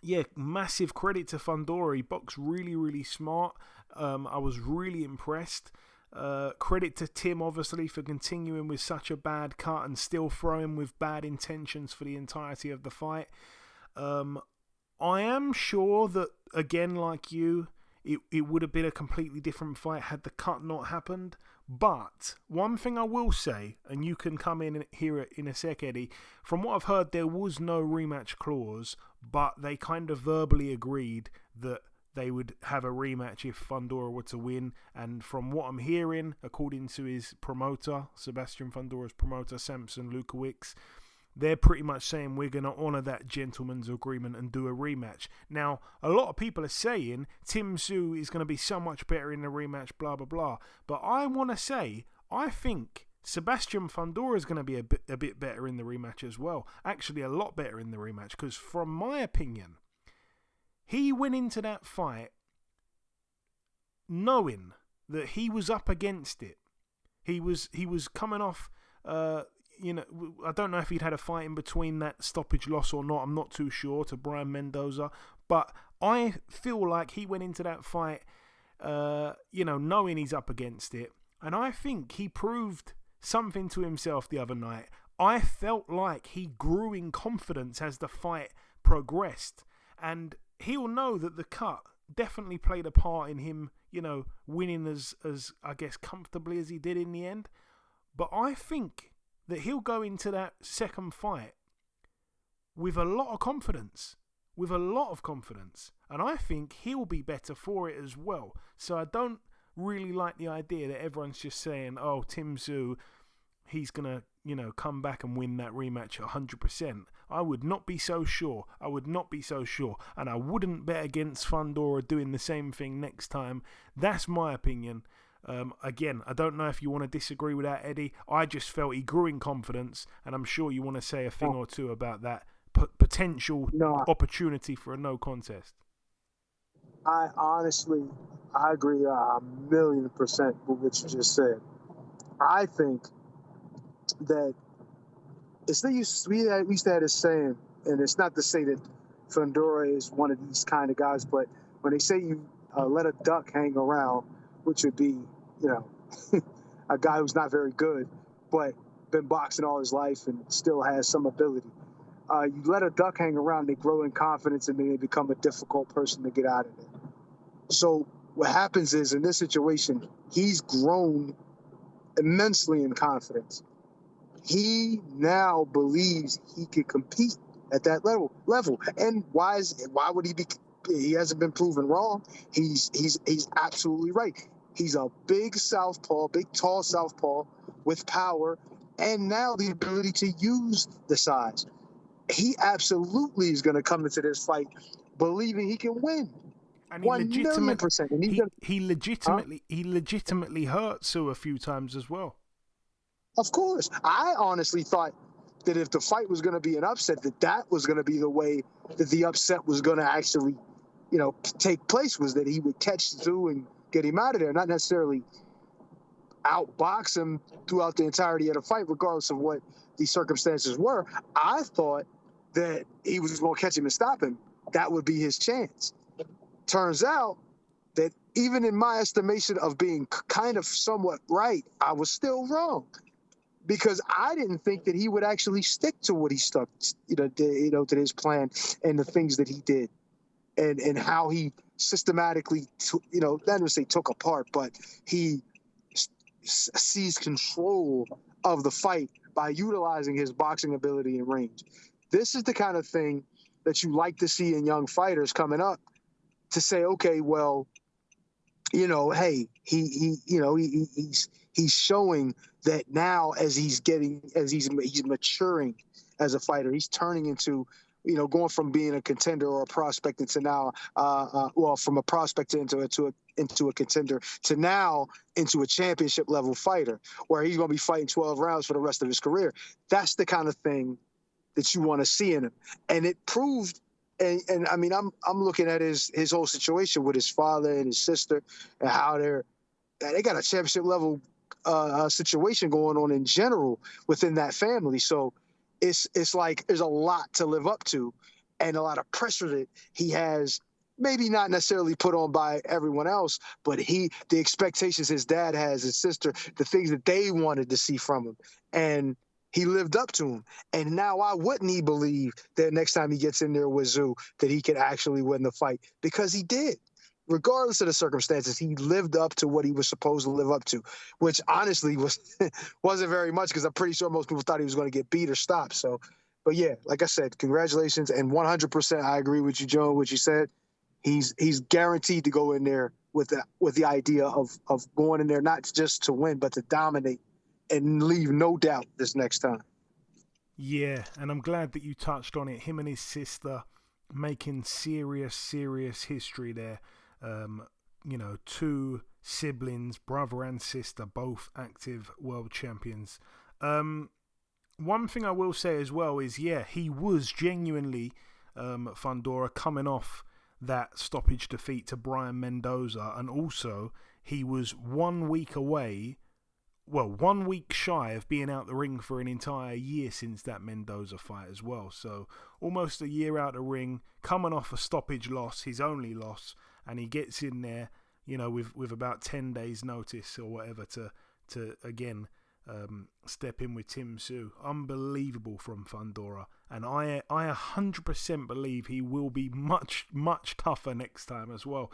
Yeah, massive credit to Fundora. He boxed really, really smart. I was really impressed. Credit to Tim, obviously, for continuing with such a bad cut and still throwing with bad intentions for the entirety of the fight. I am sure that, again, like you, it would have been a completely different fight had the cut not happened. But one thing I will say, and you can come in and hear it in a sec, Eddie, from what I've heard, there was no rematch clause, but they kind of verbally agreed that they would have a rematch if Fundora were to win. And from what I'm hearing, according to his promoter, Sebastian Fundora's promoter, Samson Lukowicz, they're pretty much saying we're going to honour that gentleman's agreement and do a rematch. Now, a lot of people are saying Tim Tszyu is going to be so much better in the rematch, blah, blah, blah. But I want to say, I think Sebastian Fundora is going to be a bit better in the rematch as well. Actually, a lot better in the rematch, because from my opinion, he went into that fight knowing that he was up against it. He was coming off... I don't know if he'd had a fight in between that stoppage loss or not. I'm not too sure, to Brian Mendoza. But I feel like he went into that fight, knowing he's up against it. And I think he proved something to himself the other night. I felt like he grew in confidence as the fight progressed. And he'll know that the cut definitely played a part in him, winning as I guess, comfortably as he did in the end. But I think that he'll go into that second fight with a lot of confidence. And I think he'll be better for it as well. So I don't really like the idea that everyone's just saying, oh, Tim Tszyu, he's going to, come back and win that rematch 100%. I would not be so sure. And I wouldn't bet against Fundora doing the same thing next time. That's my opinion. Again, I don't know if you want to disagree with that, Eddie. I just felt he grew in confidence, and I'm sure you want to say a thing or two about that potential opportunity for a no contest. I agree 1,000,000% with what you just said. I think that we used to have this saying, and it's not to say that Fundora is one of these kind of guys, but when they say you let a duck hang around, which would be, a guy who's not very good, but been boxing all his life and still has some ability. You let a duck hang around, they grow in confidence, and then they become a difficult person to get out of there. So what happens is, in this situation, he's grown immensely in confidence. He now believes he can compete at that level. And why would he be been proven wrong. He's absolutely right. He's a big southpaw, big tall southpaw with power, and now the ability to use the size. He absolutely is going to come into this fight believing he can win. And 1,000,000%. And he legitimately hurt Sue a few times as well. Of course. I honestly thought that if the fight was going to be an upset, that was going to be the way that the upset was going to actually, take place, was that he would catch Sue and get him out of there, not necessarily outbox him throughout the entirety of the fight, regardless of what the circumstances were. I thought that he was going to catch him and stop him. That would be his chance. Turns out that even in my estimation of being kind of somewhat right, I was still wrong, because I didn't think that he would actually stick to what he stuck, to his plan and the things that he did, and how he systematically, not to say took apart, but he seized control of the fight by utilizing his boxing ability and range. This is the kind of thing that you like to see in young fighters coming up, to say, okay, well, hey, he's showing that now as he's maturing as a fighter, he's turning into, going from being a contender or a prospect into now, from a prospect into a contender to now into a championship level fighter, where he's going to be fighting 12 rounds for the rest of his career. That's the kind of thing that you want to see in him, and it proved. And I mean, I'm looking at his whole situation with his father and his sister, and how they got a championship level situation going on in general within that family. So it's like there's a lot to live up to, and a lot of pressure that he has, maybe not necessarily put on by everyone else, but the expectations his dad has, his sister, the things that they wanted to see from him, and he lived up to him. And now why wouldn't he believe that next time he gets in there with Zoo that he can actually win the fight? Because he did. Regardless of the circumstances, he lived up to what he was supposed to live up to, which honestly wasn't very much, because I'm pretty sure most people thought he was going to get beat or stopped. So, but yeah, like I said, congratulations. And 100% I agree with you, Joe, what you said. He's guaranteed to go in there with the idea of going in there not just to win, but to dominate and leave no doubt this next time. Yeah, and I'm glad that you touched on it. Him and his sister making serious history there. Two siblings, brother and sister, both active world champions. One thing I will say as well is, he was genuinely, Fundora, coming off that stoppage defeat to Brian Mendoza, and also he was 1 week away, 1 week shy of being out the ring for an entire year since that Mendoza fight as well. So almost a year out the ring, coming off a stoppage loss, his only loss, and he gets in there, with about 10 days notice or whatever to again step in with Tim Tszyu. Unbelievable from Fundora, and I 100% believe he will be much tougher next time as well.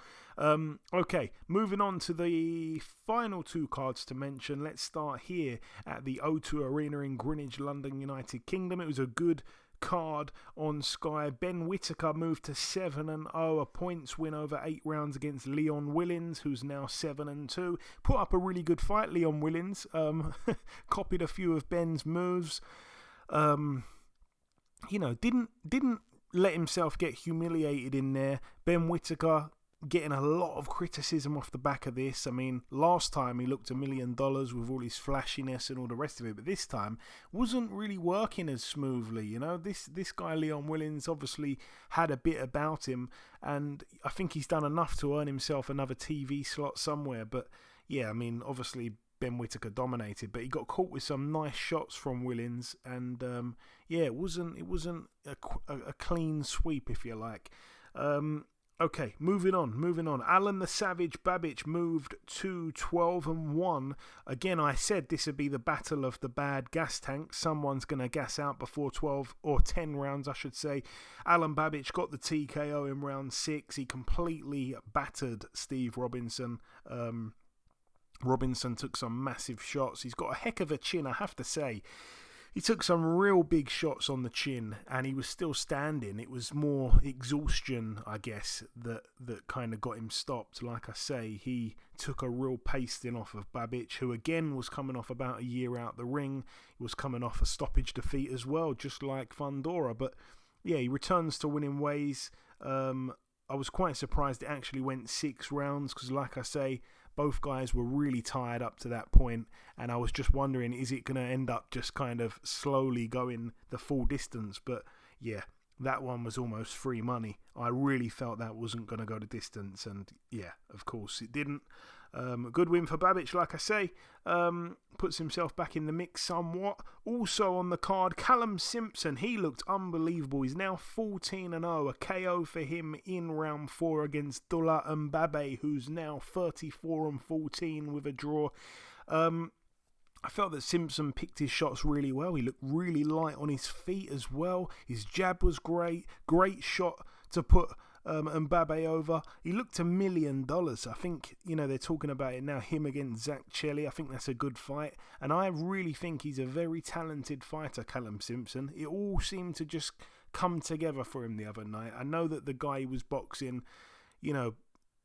Okay, moving on to the final two cards to mention. Let's start here at the O2 Arena in Greenwich, London, United Kingdom. It was a good card on Sky. Ben Whittaker moved to 7-0, a points win over 8 rounds against Leon Willins, who's now 7-2. Put up a really good fight, Leon Willins. Copied a few of Ben's moves. Didn't let himself get humiliated in there. Ben Whittaker getting a lot of criticism off the back of this. I mean, last time he looked $1 million with all his flashiness and all the rest of it, but this time wasn't really working as smoothly. This guy Leon Willins obviously had a bit about him, and I think he's done enough to earn himself another TV slot somewhere. But yeah, I mean, obviously Ben Whittaker dominated, but he got caught with some nice shots from Willins, and it wasn't a clean sweep, if you like. Okay, moving on. Alan the Savage Babic moved to 12-1. Again, I said this would be the battle of the bad gas tanks. Someone's going to gas out before 12 or 10 rounds, I should say. Alan Babic got the TKO in round 6. He completely battered Steve Robinson. Robinson took some massive shots. He's got a heck of a chin, I have to say. He took some real big shots on the chin, and he was still standing. It was more exhaustion, I guess, that kind of got him stopped. Like I say, he took a real pasting off of Babic, who again was coming off about a year out the ring. He was coming off a stoppage defeat as well, just like Fundora. But yeah, he returns to winning ways. I was quite surprised it actually went 6 rounds, because like I say, both guys were really tired up to that point, and I was just wondering, is it going to end up just kind of slowly going the full distance? But yeah, that one was almost free money. I really felt that wasn't going to go the distance, and yeah, of course it didn't. A good win for Babic, like I say. Puts himself back in the mix somewhat. Also on the card, Callum Simpson. He looked unbelievable. He's now 14-0. A KO for him in round 4 against Dullah Mbabe, who's now 34-14 with a draw. I felt that Simpson picked his shots really well. He looked really light on his feet as well. His jab was great. Great shot to put Mbabe over. He looked $1 million. I think, they're talking about it now, him against Zach Chelli. I think that's a good fight, and I really think he's a very talented fighter, Callum Simpson. It all seemed to just come together for him the other night. I know that the guy he was boxing,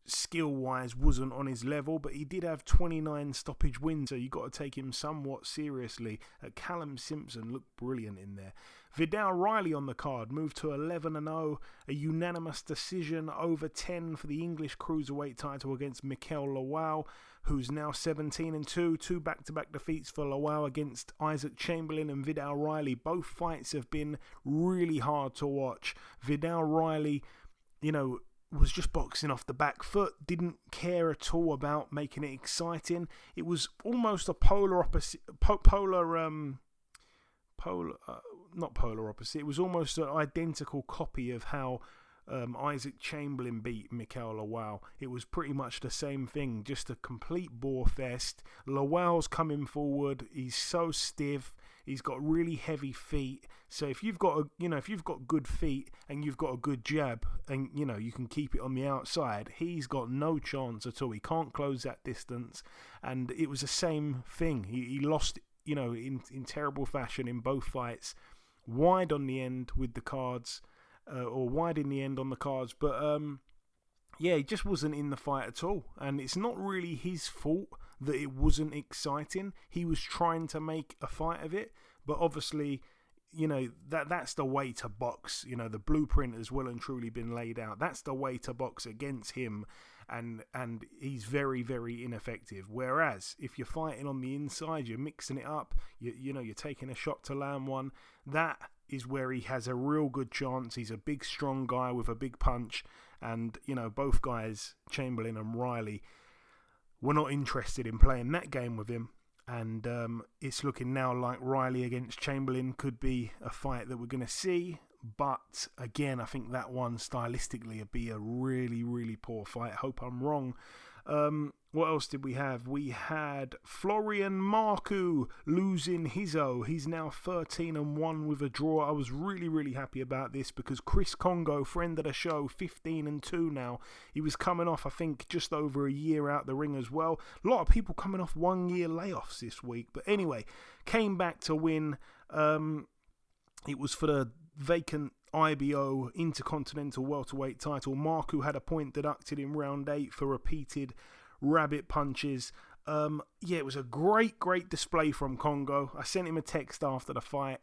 skill-wise wasn't on his level, but he did have 29 stoppage wins, so you got to take him somewhat seriously. Callum Simpson looked brilliant in there. Vidal Riley on the card moved to 11-0, a unanimous decision over 10 for the English cruiserweight title against Mikel Lawal, who's now 17-2. 2 back-to-back defeats for Lawal against Isaac Chamberlain and Vidal Riley. Both fights have been really hard to watch. Vidal Riley, was just boxing off the back foot, didn't care at all about making it exciting. It was almost a it was almost an identical copy of how Isaac Chamberlain beat Mikel Lawal. It was pretty much the same thing, just a complete bore fest. Lawal's coming forward, he's so stiff. He's got really heavy feet. So if you've got good feet and you've got a good jab and you can keep it on the outside, he's got no chance at all. He can't close that distance. And it was the same thing. He lost, in terrible fashion in both fights. Wide on the end with the cards, or wide in the end on the cards. But he just wasn't in the fight at all. And it's not really his fault that it wasn't exciting. He was trying to make a fight of it, but obviously, that's the way to box. The blueprint has well and truly been laid out. That's the way to box against him, and he's very, very ineffective. Whereas if you're fighting on the inside, you're mixing it up, you're taking a shot to land one, that is where he has a real good chance. He's a big, strong guy with a big punch, and both guys, Chamberlain and Riley, were not interested in playing that game with him, and it's looking now like Riley against Chamberlain could be a fight that we're going to see. But again, I think that one stylistically would be a really, really poor fight. Hope I'm wrong. What else did we have? We had Florian Marku losing Hizo. He's now 13-1 with a draw. I was really, really happy about this because Chris Congo, friend of the show, 15-2 now. He was coming off, I think, just over a year out the ring as well. A lot of people coming off 1 year layoffs this week. But anyway, came back to win. It was for the vacant IBO Intercontinental Welterweight title. Marku had a point deducted in round 8 for repeated rabbit punches. It was a great display from Congo. I sent him a text after the fight.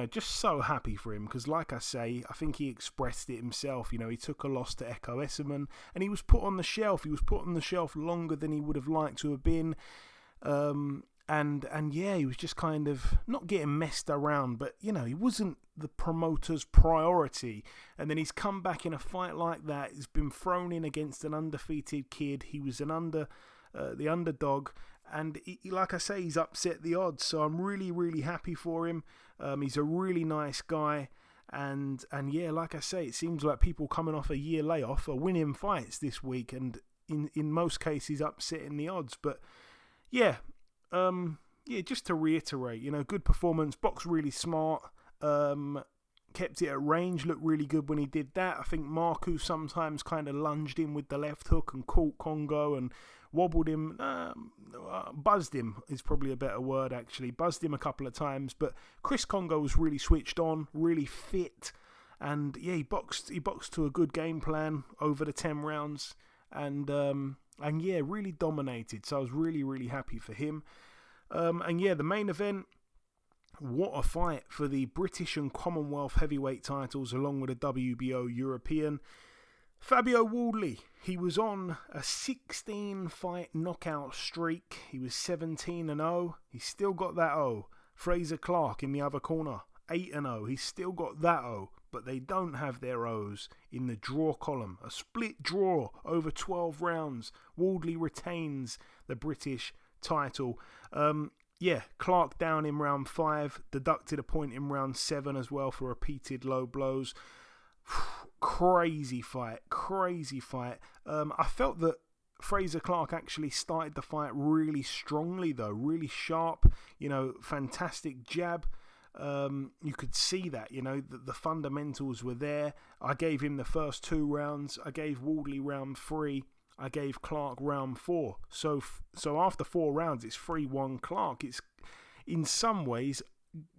Just so happy for him because, like I say, I think he expressed it himself. He took a loss to Echo Esserman and he was put on the shelf. He was put on the shelf longer than he would have liked to have been. He was just kind of not getting messed around, but he wasn't the promoter's priority. And then he's come back in a fight like that. He's been thrown in against an undefeated kid. He was the underdog, and like I say, he's upset the odds. So I'm really, really happy for him. He's a really nice guy, and like I say, it seems like people coming off a year layoff are winning fights this week, and in most cases upsetting the odds. But just to reiterate, good performance. Box really smart. kept it at range, looked really good when he did that. I think Marku sometimes kind of lunged in with the left hook and caught Congo and wobbled him, buzzed him is probably a better word actually, buzzed him a couple of times, but Chris Congo was really switched on, really fit, and yeah, he boxed to a good game plan over the 10 rounds, and yeah, really dominated, so I was really, really happy for him. And yeah, the main event, what a fight for the British and Commonwealth heavyweight titles along with the WBO European. Fabio Wardley, he was on a 16-fight knockout streak. He was 17-0. He's still got that O. Fraser Clark in the other corner, 8-0. He's still got that O, but they don't have their O's in the draw column. A split draw over 12 rounds. Wardley retains the British title. Yeah, Clark down in round 5, deducted a point in round 7 as well for repeated low blows. Crazy fight. I felt that Fraser Clark actually started the fight really strongly though, really sharp, fantastic jab. You could see that, the fundamentals were there. I gave him the first 2 rounds. I gave Wardley round 3. I gave Clark round 4. So after 4 rounds, it's 3-1 Clark. It's in some ways,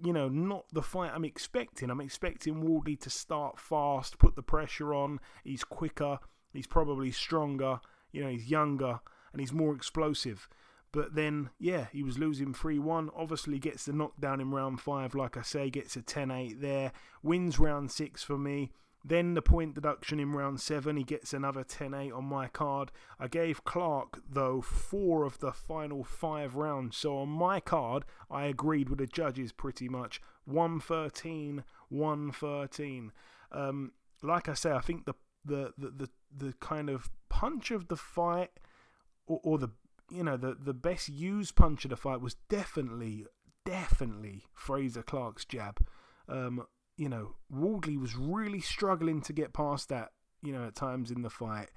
not the fight I'm expecting. I'm expecting Wardley to start fast, put the pressure on. He's quicker. He's probably stronger. He's younger and he's more explosive. But then, yeah, he was losing 3-1. Obviously gets the knockdown in round 5, like I say, gets a 10-8 there. Wins round 6 for me. Then the point deduction in round 7, he gets another 10-8 on my card. I gave Clark, though, 4 of the final 5 rounds. So on my card, I agreed with the judges pretty much. 113, 113. Like I say, I think the kind of punch of the fight, or the best used punch of the fight was definitely Fraser Clark's jab. Wardley was really struggling to get past that, at times in the fight.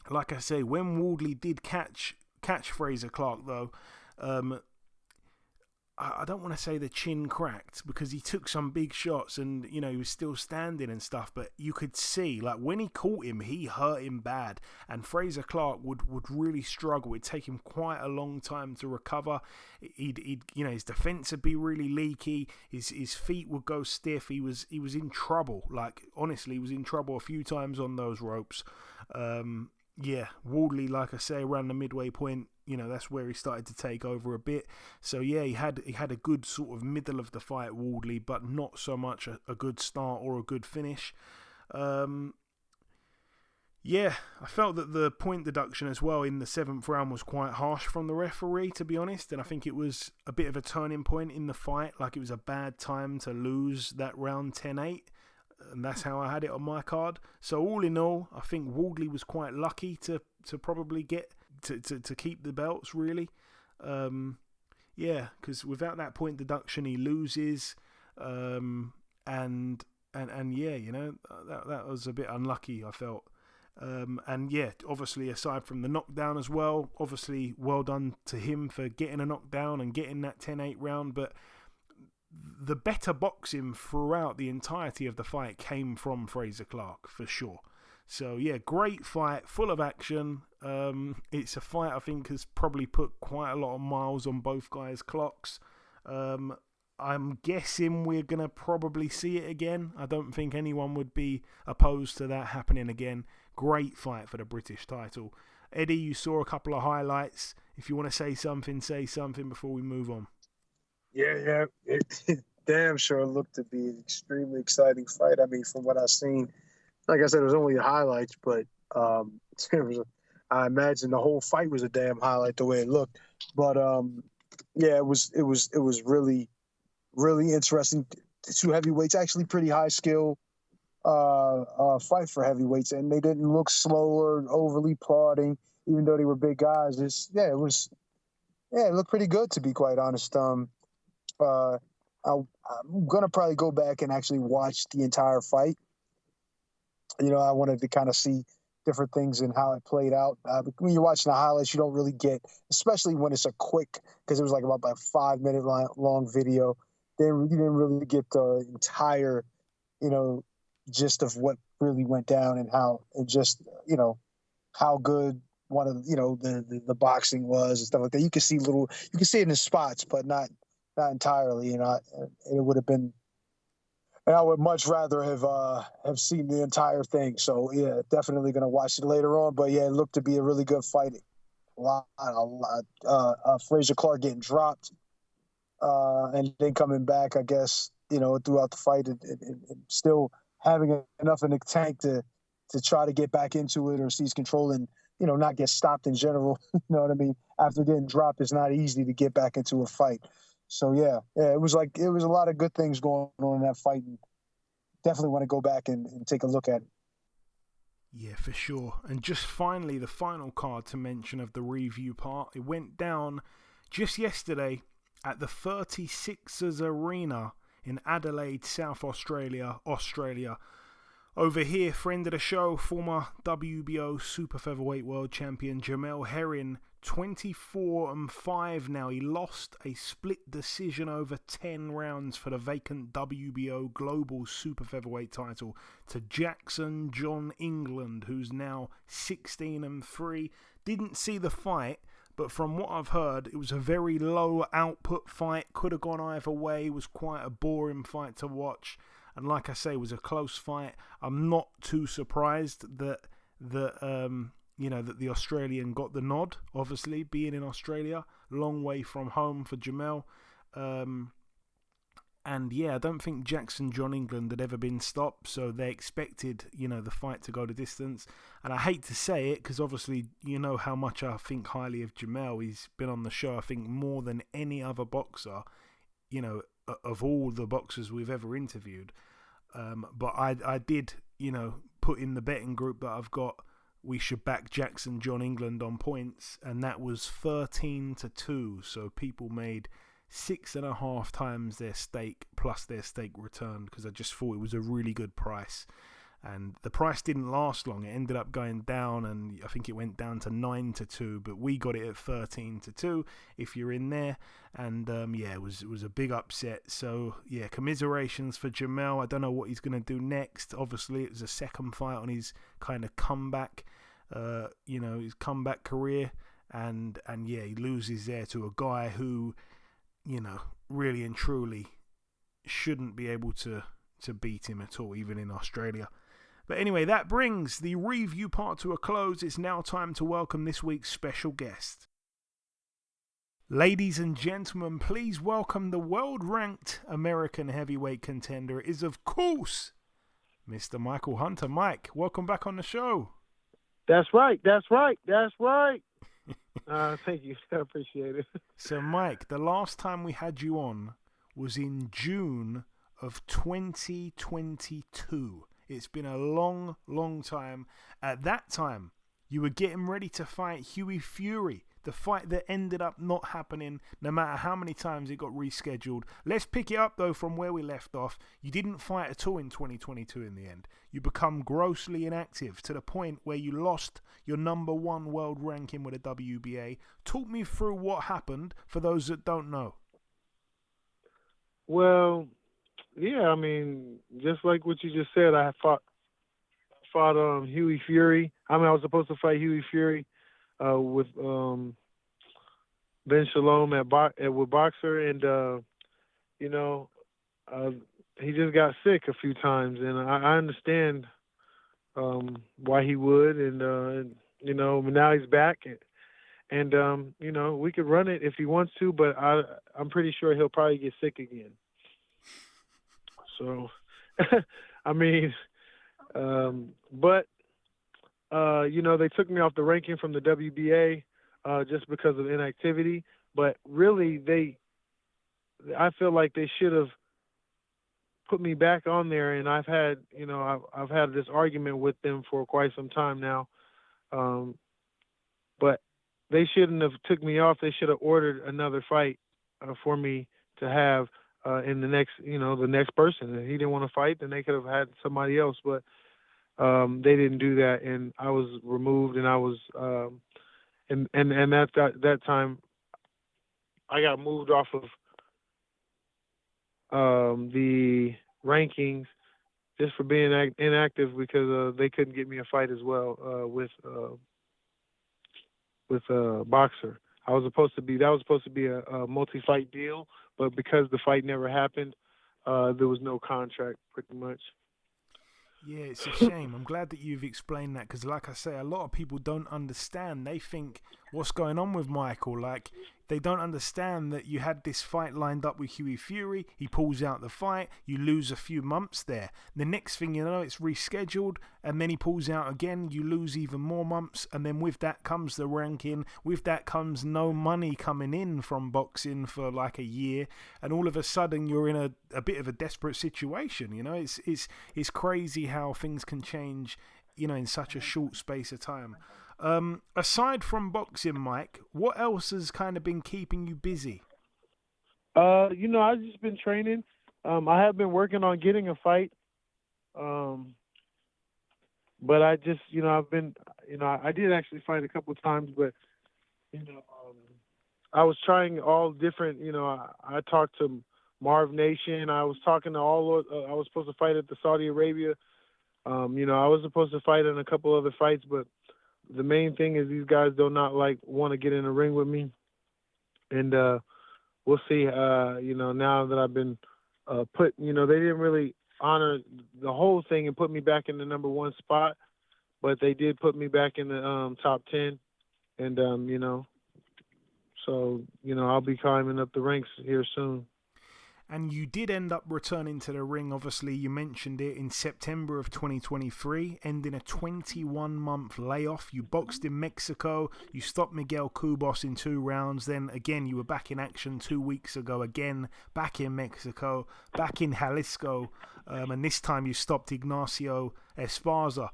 Like I say, when Wardley did catch Fraser Clark, though, I don't want to say the chin cracked because he took some big shots and, he was still standing and stuff, but you could see, like, when he caught him, he hurt him bad, and Fraser Clark would really struggle. It'd take him quite a long time to recover. He'd his defense would be really leaky. His feet would go stiff. He was in trouble. Like, honestly, he was in trouble a few times on those ropes. Yeah, Wardley, like I say, around the midway point, that's where he started to take over a bit. So yeah, he had a good sort of middle of the fight, Wardley, but not so much a good start or a good finish. Yeah, I felt that the point deduction as well in the 7th round was quite harsh from the referee, to be honest, and I think it was a bit of a turning point in the fight. Like, it was a bad time to lose that round 10-8. And that's how I had it on my card. So all in all, I think Wardley was quite lucky to probably get to keep the belts, really. Yeah, because without that point deduction, he loses. And yeah, that was a bit unlucky, I felt. And yeah, obviously, aside from the knockdown as well, obviously well done to him for getting a knockdown and getting that 10-8 round, but the better boxing throughout the entirety of the fight came from Fraser Clark, for sure. So yeah, great fight, full of action. It's a fight I think has probably put quite a lot of miles on both guys' clocks. I'm guessing we're going to probably see it again. I don't think anyone would be opposed to that happening again. Great fight for the British title. Eddie, you saw a couple of highlights. If you want to say something before we move on. Yeah. It damn sure looked to be an extremely exciting fight. I mean, from what I've seen, like I said, it was only the highlights, but I imagine the whole fight was a damn highlight the way it looked. But yeah, it was really, really interesting. The 2 heavyweights, actually pretty high skill fight for heavyweights, and they didn't look slow or overly plodding, even though they were big guys. It looked pretty good, to be quite honest. I'm gonna probably go back and actually watch the entire fight. I wanted to kind of see different things and how it played out. When you're watching the highlights, you don't really get, especially when it's a quick, because it was like about a 5-minute long video. you didn't really get the entire, gist of what really went down and how, and just, how good one of, the boxing was and stuff like that. You can see it in the spots, but not entirely, and it would have been, and I would much rather have seen the entire thing. So yeah, definitely going to watch it later on. But yeah, it looked to be a really good fight. A lot. Frazier Clark getting dropped, and then coming back, I guess, throughout the fight, and still having enough in the tank to try to get back into it or seize control and, not get stopped in general. You know what I mean? After getting dropped, it's not easy to get back into a fight. So yeah, it was a lot of good things going on in that fight, and definitely want to go back and take a look at it. Yeah, for sure. And just finally, the final card to mention of the review part, it went down just yesterday at the 36ers Arena in Adelaide, South Australia. Over here, friend of the show, former WBO Super Featherweight World Champion Jamel Herring, 24-5 now. He lost a split decision over 10 rounds for the vacant WBO Global Super Featherweight title to Jackson John England, who's now 16-3. Didn't see the fight, but from what I've heard, it was a very low output fight. Could have gone either way. It was quite a boring fight to watch. And like I say, it was a close fight. I'm not too surprised that the Australian got the nod, obviously, being in Australia. Long way from home for Jamel. And yeah, I don't think Jackson John England had ever been stopped, so they expected, the fight to go the distance. And I hate to say it, because obviously you know how much I think highly of Jamel. He's been on the show, I think, more than any other boxer, of all the boxers we've ever interviewed. But I did, put in the betting group that I've got, we should back Jackson John England on points, and that was 13-2. So people made 6.5 times their stake plus their stake returned, because I just thought it was a really good price. And the price didn't last long. It ended up going down, and I think it went down to 9-2, but we got it at 13-2 if you're in there. And it was a big upset. So yeah, commiserations for Jamel. I don't know what he's going to do next. Obviously, it was a second fight on his kind of comeback, his comeback career. And yeah, he loses there to a guy who, really and truly shouldn't be able to beat him at all, even in Australia. But anyway, that brings the review part to a close. It's now time to welcome this week's special guest. Ladies and gentlemen, please welcome the world-ranked American heavyweight contender. It is, of course, Mr. Michael Hunter. Mike, welcome back on the show. That's right. Thank you. I appreciate it. So, Mike, the last time we had you on was in June of 2022. It's been a long, long time. At that time, you were getting ready to fight Hughie Fury, the fight that ended up not happening no matter how many times it got rescheduled. Let's pick it up, though, from where we left off. You didn't fight at all in 2022 in the end. You become grossly inactive to the point where you lost your #1 world ranking with the WBA. Talk me through what happened for those that don't know. Well, yeah, I mean, just like what you just said, I fought Hughie Fury. I was supposed to fight Hughie Fury with Ben Shalom with Boxer, and he just got sick a few times, and I understand why he would, and now he's back, and we could run it if he wants to, but I'm pretty sure he'll probably get sick again. So, I mean, they took me off the ranking from the WBA just because of inactivity. But really, I feel like they should have put me back on there. And I've had this argument with them for quite some time now. But they shouldn't have took me off. They should have ordered another fight for me to have. In the next person. If he didn't want to fight, then they could have had somebody else, but they didn't do that, and I was removed, and I was, and at that time, I got moved off of the rankings just for being inactive because they couldn't get me a fight as well with Boxer. That was supposed to be a multi-fight deal, but because the fight never happened, there was no contract pretty much. Yeah, it's a shame. I'm glad that you've explained that because, like I say, a lot of people don't understand. They think, what's going on with Michael? Like, they don't understand that you had this fight lined up with Hughie Fury. He pulls out the fight. You lose a few months there. The next thing you know, it's rescheduled, and then he pulls out again. You lose even more months, and then with that comes the ranking. With that comes no money coming in from boxing for like a year, and all of a sudden you're in a bit of a desperate situation. You know, it's crazy how things can change, you know, in such a short space of time. Aside from boxing, Mike, what else has kind of been keeping you busy? You know, I've just been training. I have been working on getting a fight. But I just, you know, I did actually fight a couple of times, but, you know, I was trying all different, you know, I talked to Marv Nation. I was talking to I was supposed to fight at the Saudi Arabia. You know, I was supposed to fight in a couple other fights, but the main thing is these guys do not want to get in the ring with me. And we'll see, you know, now that I've been put, you know, they didn't really honor the whole thing and put me back in the number 1 spot, but they did put me back in the top 10. And, you know, so, you know, I'll be climbing up the ranks here soon. And you did end up returning to the ring, obviously, you mentioned it, in September of 2023, ending a 21-month layoff. You boxed in Mexico, you stopped Miguel Cubos in 2 rounds, then again you were back in action 2 weeks ago, again back in Mexico, back in Jalisco, and this time you stopped Ignacio Esparza.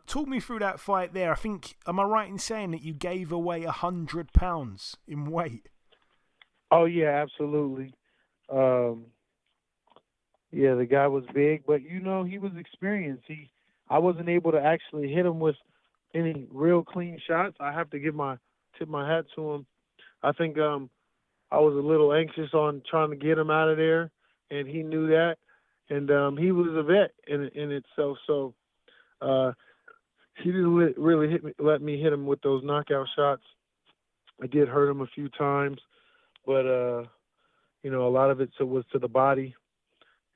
Talk me through that fight there. I think, am I right in saying that you gave away 100 pounds in weight? Oh, yeah, absolutely. Yeah, the guy was big, but you know, he was experienced. I wasn't able to actually hit him with any real clean shots. I have to tip my hat to him. I think I was a little anxious on trying to get him out of there, and he knew that. And he was a vet in itself, so he didn't really let me hit him with those knockout shots. I did hurt him a few times, but you know, a lot of it was to the body.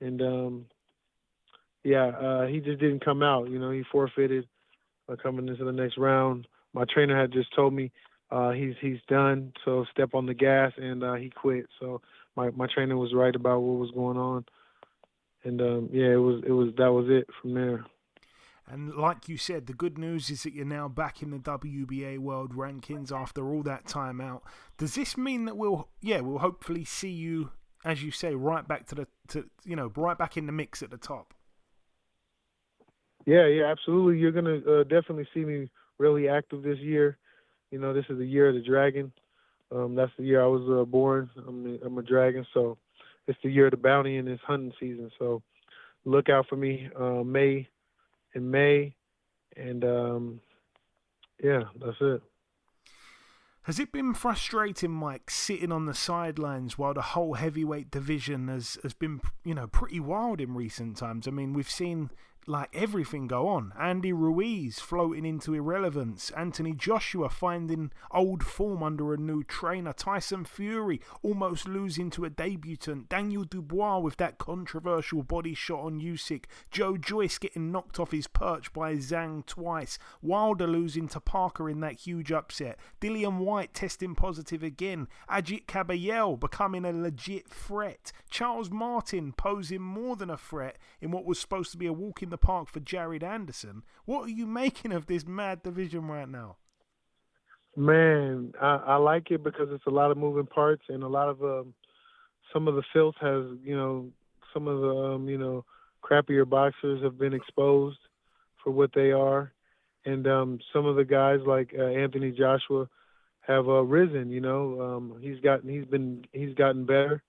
And, he just didn't come out. You know, he forfeited coming into the next round. My trainer had just told me he's done, so step on the gas, and he quit. So my trainer was right about what was going on. And, that was it from there. And like you said, the good news is that you're now back in the WBA world rankings after all that time out. Does this mean that we'll hopefully see you, as you say, right back right back in the mix at the top? Yeah, absolutely. You're gonna definitely see me really active this year. You know, this is the year of the dragon. That's the year I was born. I'm a dragon, so it's the year of the bounty and it's hunting season. So look out for me in May, and that's it. Has it been frustrating, Mike, sitting on the sidelines while the whole heavyweight division has been, you know, pretty wild in recent times? I mean, we've seen like everything go on. Andy Ruiz floating into irrelevance. Anthony Joshua finding old form under a new trainer. Tyson Fury almost losing to a debutant. Daniel Dubois with that controversial body shot on Usyk. Joe Joyce getting knocked off his perch by Zhang twice. Wilder losing to Parker in that huge upset. Dillian White testing positive again. Ajit Caballel becoming a legit threat. Charles Martin posing more than a threat in what was supposed to be a walk in the park for Jared Anderson. What are you making of this mad division right now? Man, I like it because it's a lot of moving parts, and a lot of some of the filth has, you know, some of the crappier boxers have been exposed for what they are, and some of the guys like Anthony Joshua have risen. You know, he's gotten better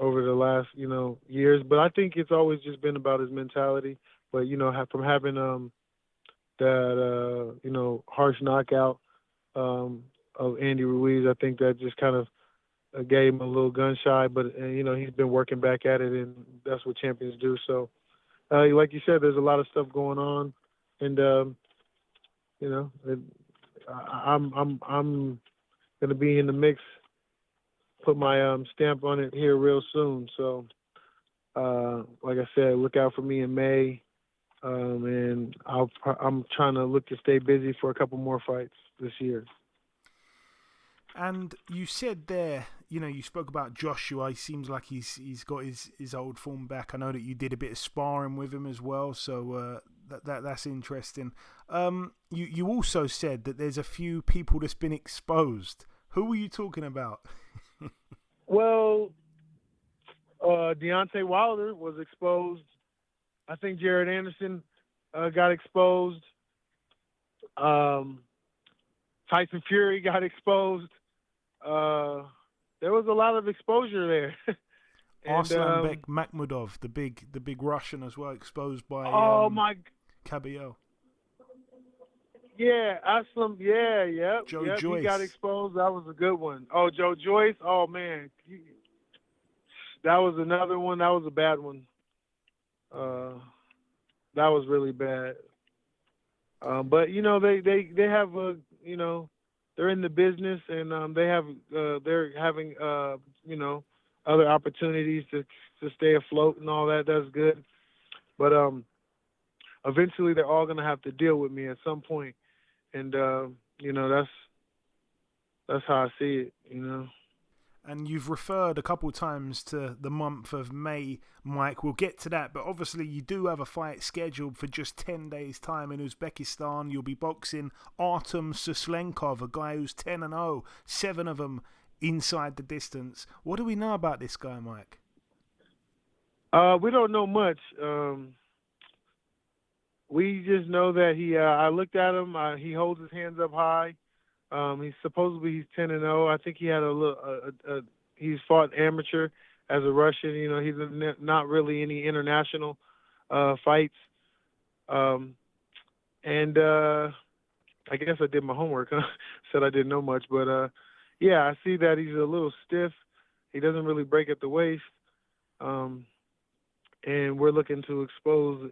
over the last, you know, years. But I think it's always just been about his mentality. But, you know, from having that, you know, harsh knockout of Andy Ruiz, I think that just kind of gave him a little gun shy, but he's been working back at it, and that's what champions do. So, like you said, there's a lot of stuff going on, and I'm gonna be in the mix, put my stamp on it here real soon. So, like I said, look out for me in May, and I'm trying to look to stay busy for a couple more fights this year. And you said there, you spoke about Joshua. He seems like he's got his old form back. I know that you did a bit of sparring with him as well, so that's interesting. You also said that there's a few people that's been exposed. Who were you talking about? Well, Deontay Wilder was exposed. I think Jared Anderson got exposed. Tyson Fury got exposed. There was a lot of exposure there. Arslanbek Makhmudov, the big Russian as well, exposed by Cabello. Yeah, Aslam. Yeah. Joe Joyce. He got exposed. That was a good one. Oh, Joe Joyce. Oh man, that was another one. That was a bad one. That was really bad. But they have they're in the business, and they're having other opportunities to stay afloat and all that. That's good. But eventually they're all gonna have to deal with me at some point, and that's how I see it. And you've referred a couple of times to the month of May, Mike. We'll get to that, but obviously you do have a fight scheduled for just 10 days' time in Uzbekistan. You'll be boxing Artem Suslenkov, a guy who's 10-0, 7 of them inside the distance. What do we know about this guy, Mike? We don't know much. We just know that I looked at him. He holds his hands up high. He's 10-0. I think he had he's fought amateur as a Russian. He's not really any international fights. And I guess I did my homework. Said I didn't know much, but I see that he's a little stiff. He doesn't really break at the waist. And we're looking to expose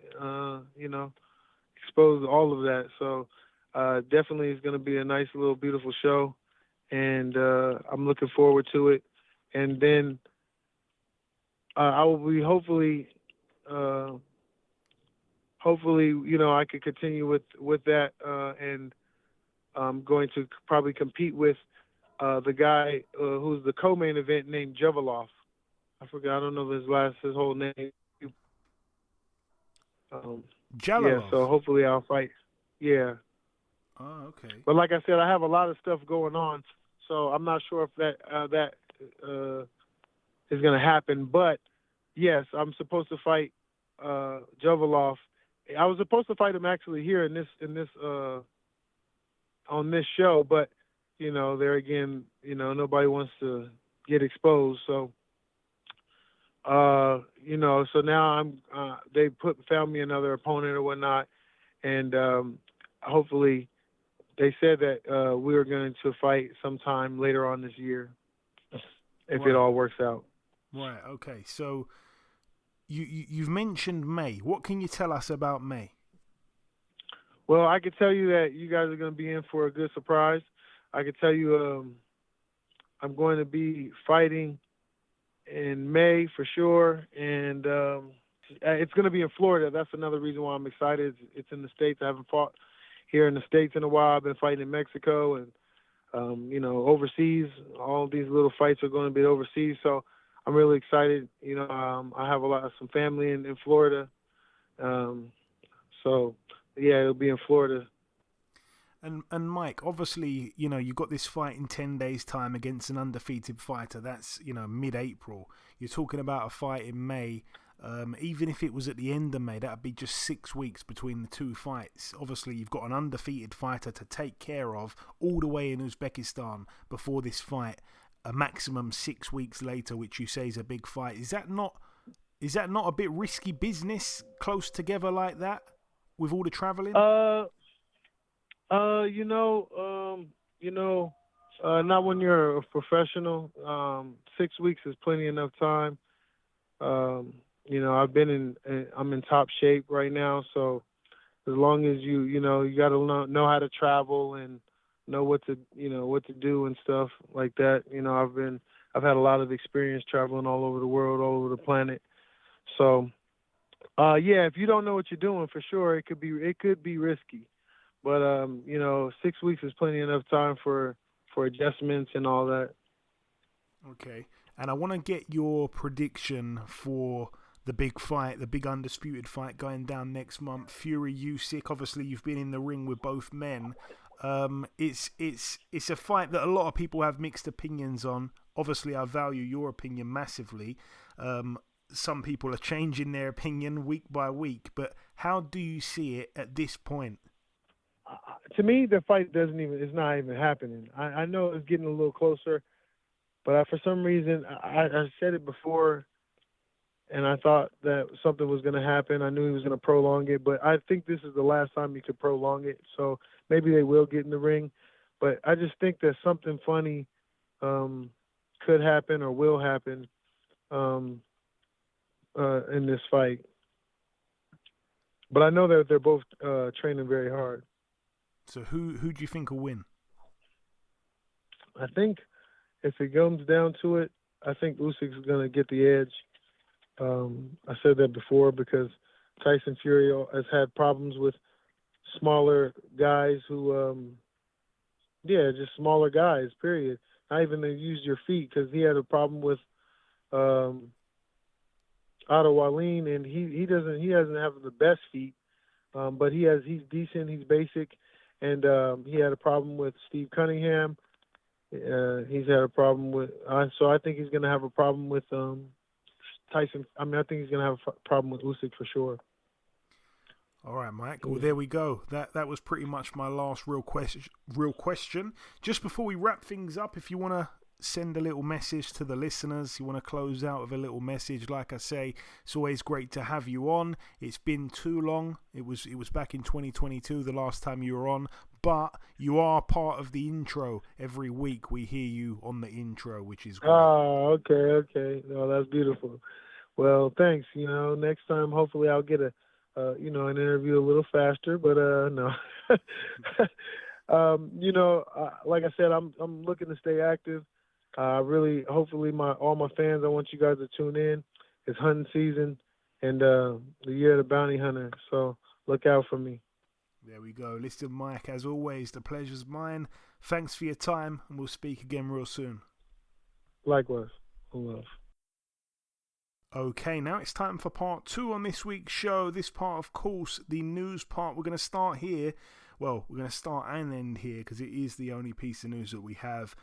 all of that. So. Definitely it's going to be a nice little beautiful show, and I'm looking forward to it. And then I will be hopefully I could continue with that, and I'm going to probably compete with the guy who's the co-main event named Javelov. I forgot. I don't know his whole name. Javelov. Yeah. So hopefully I'll fight. Yeah. Oh, okay. But like I said, I have a lot of stuff going on, so I'm not sure if that is going to happen. But yes, I'm supposed to fight Javelov. I was supposed to fight him actually here in this on this show, but there again, nobody wants to get exposed. So so now they found me another opponent or whatnot, and hopefully. They said that we were going to fight sometime later on this year, if it all works out. Right. Okay. So you've mentioned May. What can you tell us about May? Well, I can tell you that you guys are going to be in for a good surprise. I can tell you I'm going to be fighting in May for sure, and it's going to be in Florida. That's another reason why I'm excited. It's in the States. I haven't fought here in the States in a while. I've been fighting in Mexico and, overseas. All these little fights are going to be overseas. So I'm really excited. I have some family in Florida. So, it'll be in Florida. And Mike, obviously, you've got this fight in 10 days' time against an undefeated fighter. That's, mid-April. You're talking about a fight in May. Even if it was at the end of May, that would be just 6 weeks between the two fights. Obviously, you've got an undefeated fighter to take care of all the way in Uzbekistan before this fight, a maximum 6 weeks later, which you say is a big fight. Is that not a bit risky business close together like that with all the traveling? Not when you're a professional. 6 weeks is plenty enough time. I'm in top shape right now, so as long as you got to know how to travel and know what to do and stuff like that. I've had a lot of experience traveling all over the world, all over the planet. So, if you don't know what you're doing, for sure, it could be risky. But 6 weeks is plenty enough time for adjustments and all that. Okay, and I want to get your prediction for the big fight, the big undisputed fight going down next month. Fury Usyk. Obviously, you've been in the ring with both men. It's a fight that a lot of people have mixed opinions on. Obviously, I value your opinion massively. Some people are changing their opinion week by week, but how do you see it at this point? To me, the fight it's not even happening. I know it's getting a little closer, but for some reason, I said it before, and I thought that something was going to happen. I knew he was going to prolong it, but I think this is the last time he could prolong it. So maybe they will get in the ring, but I just think that something funny could happen or will happen in this fight. But I know that they're both training very hard. So who do you think will win? I think if it comes down to it, I think Usyk's going to get the edge. I said that before because Tyson Fury has had problems with smaller guys who, just smaller guys, period. Not even to use your feet, because he had a problem with Otto Wallin, and he doesn't have the best feet, but he's decent, he's basic, and he had a problem with Steve Cunningham. He's had a problem with so I think he's going to have a problem with Tyson. I think he's going to have a problem with Usyk for sure. All right, Mike. Well, there we go. That was pretty much my last real question. Just before we wrap things up, if you want to send a little message to the listeners, you want to close out with a little message, like I say, it's always great to have you on. It's been too long. It was back in 2022 the last time you were on, but you are part of the intro. Every week we hear you on the intro, which is great. Oh, okay. No, that's beautiful. Well, thanks. Next time hopefully I'll get an interview a little faster, but no. Like I said, I'm looking to stay active. Hopefully all my fans, I want you guys to tune in. It's hunting season and the year of the bounty hunter. So look out for me. There we go. Listen, Mike, as always, the pleasure's mine. Thanks for your time, and we'll speak again real soon. Likewise. Love. Okay, now it's time for part 2 on this week's show. This part, of course, the news part. We're going to start here. Well, we're going to start and end here because it is the only piece of news that we have.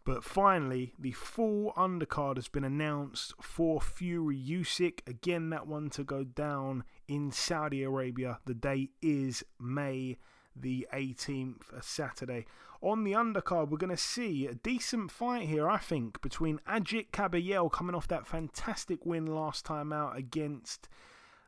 But finally, the full undercard has been announced for Fury Usyk. Again, that one to go down in Saudi Arabia. The date is May the 18th, a Saturday. On the undercard, we're going to see a decent fight here, I think, between Ajit Kabayel, coming off that fantastic win last time out against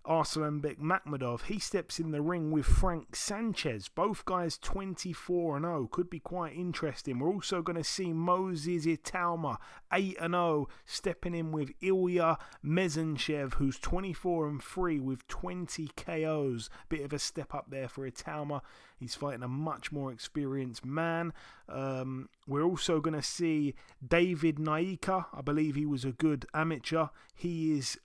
Arslanbek Makhmudov. He steps in the ring with Frank Sanchez. Both guys 24-0. Could be quite interesting. We're also going to see Moses Itauma 8-0 stepping in with Ilya Mezhenchev, who's 24-3 with 20 KOs. Bit of a step up there for Itauma. He's fighting a much more experienced man. We're also going to see David Naika. I believe he was a good amateur. He's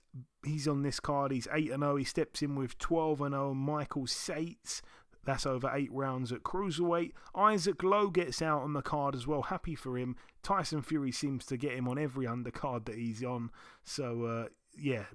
on this card. He's 8-0. He steps in with 12-0 Michael Sates. That's over 8 rounds at cruiserweight. Isaac Lowe gets out on the card as well. Happy for him. Tyson Fury seems to get him on every undercard that he's on. So,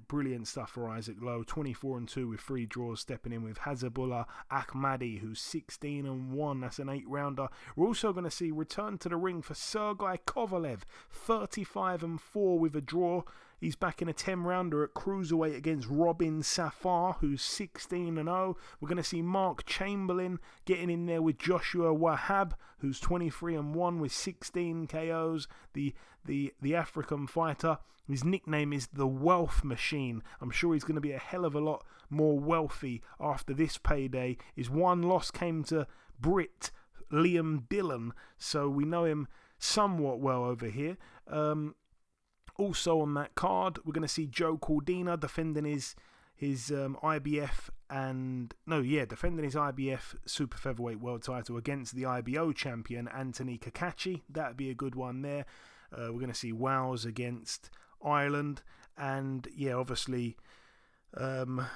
brilliant stuff for Isaac Lowe. 24-2 with 3 draws, stepping in with Hazabullah Ahmadi, who's 16-1. That's an 8-rounder. We're also going to see return to the ring for Sergey Kovalev, 35-4 with a draw. He's back in a 10-rounder at cruiserweight against Robin Safar, who's 16-0. We're going to see Mark Chamberlain getting in there with Joshua Wahab, who's 23-1 with 16 KOs. The African fighter. His nickname is the Wealth Machine. I'm sure he's going to be a hell of a lot more wealthy after this payday. His one loss came to Brit Liam Dillon, so we know him somewhat well over here. Also on that card, we're going to see Joe Cordina defending his IBF defending his IBF super featherweight world title against the IBO champion Anthony Kakachi. That'd be a good one there. We're going to see Wows against Ireland, and obviously Jai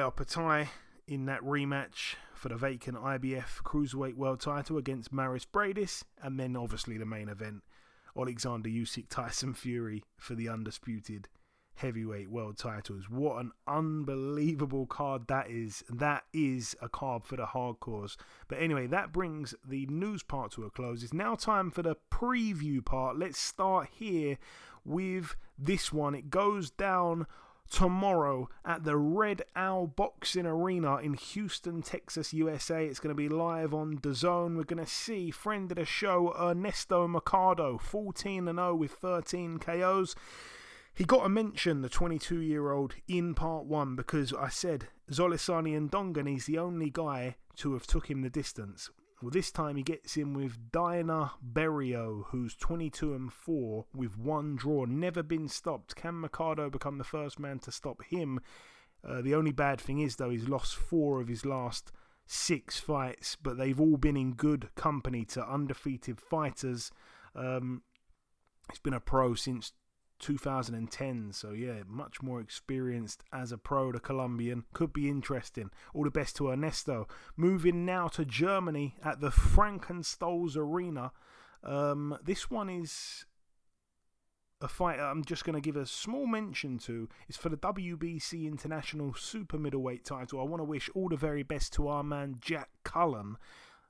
Opatai in that rematch for the vacant IBF cruiserweight world title against Maris Bradis, and then obviously the main event, Alexander Usyk, Tyson Fury for the undisputed heavyweight world titles. What an unbelievable card that is. That is a card for the hardcores. But anyway, that brings the news part to a close. It's now time for the preview part. Let's start here with this one. It goes down tomorrow at the Red Owl Boxing Arena in Houston, Texas, USA. It's going to be live on DAZN. We're going to see friend of the show Ernesto Mercado, 14-0 with 13 KOs. He got a mention, the 22-year-old, in part 1 because I said Zolisani and Dongan, he's the only guy to have took him the distance. Well, this time he gets in with Dina Berrio, who's 22-4 with 1 draw, never been stopped. Can Mercado become the first man to stop him? The only bad thing is, though, he's lost 4 of his last 6 fights, but they've all been in good company to undefeated fighters. He's been a pro since 2010, so much more experienced as a pro. The Colombian could be interesting. All the best to Ernesto. Moving now to Germany at the Frankenstolz Arena. This one is a fight I'm just going to give a small mention to. It's for the WBC International Super Middleweight title. I want to wish all the very best to our man Jack Cullen.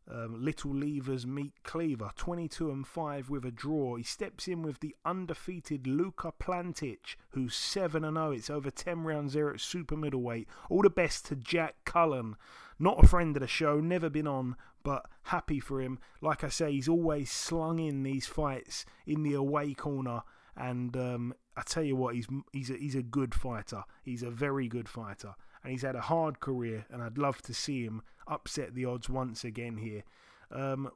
Little Levers Meat Cleaver, 22-5 with a draw. He steps in with the undefeated Luka Plantic, who's 7-0. It's over 10 rounds there at super middleweight. All the best to Jack Cullen. Not a friend of the show, never been on, but happy for him. Like I say, he's always slung in these fights in the away corner, and I tell you what, he's a good fighter. He's a very good fighter. And he's had a hard career, and I'd love to see him upset the odds once again here.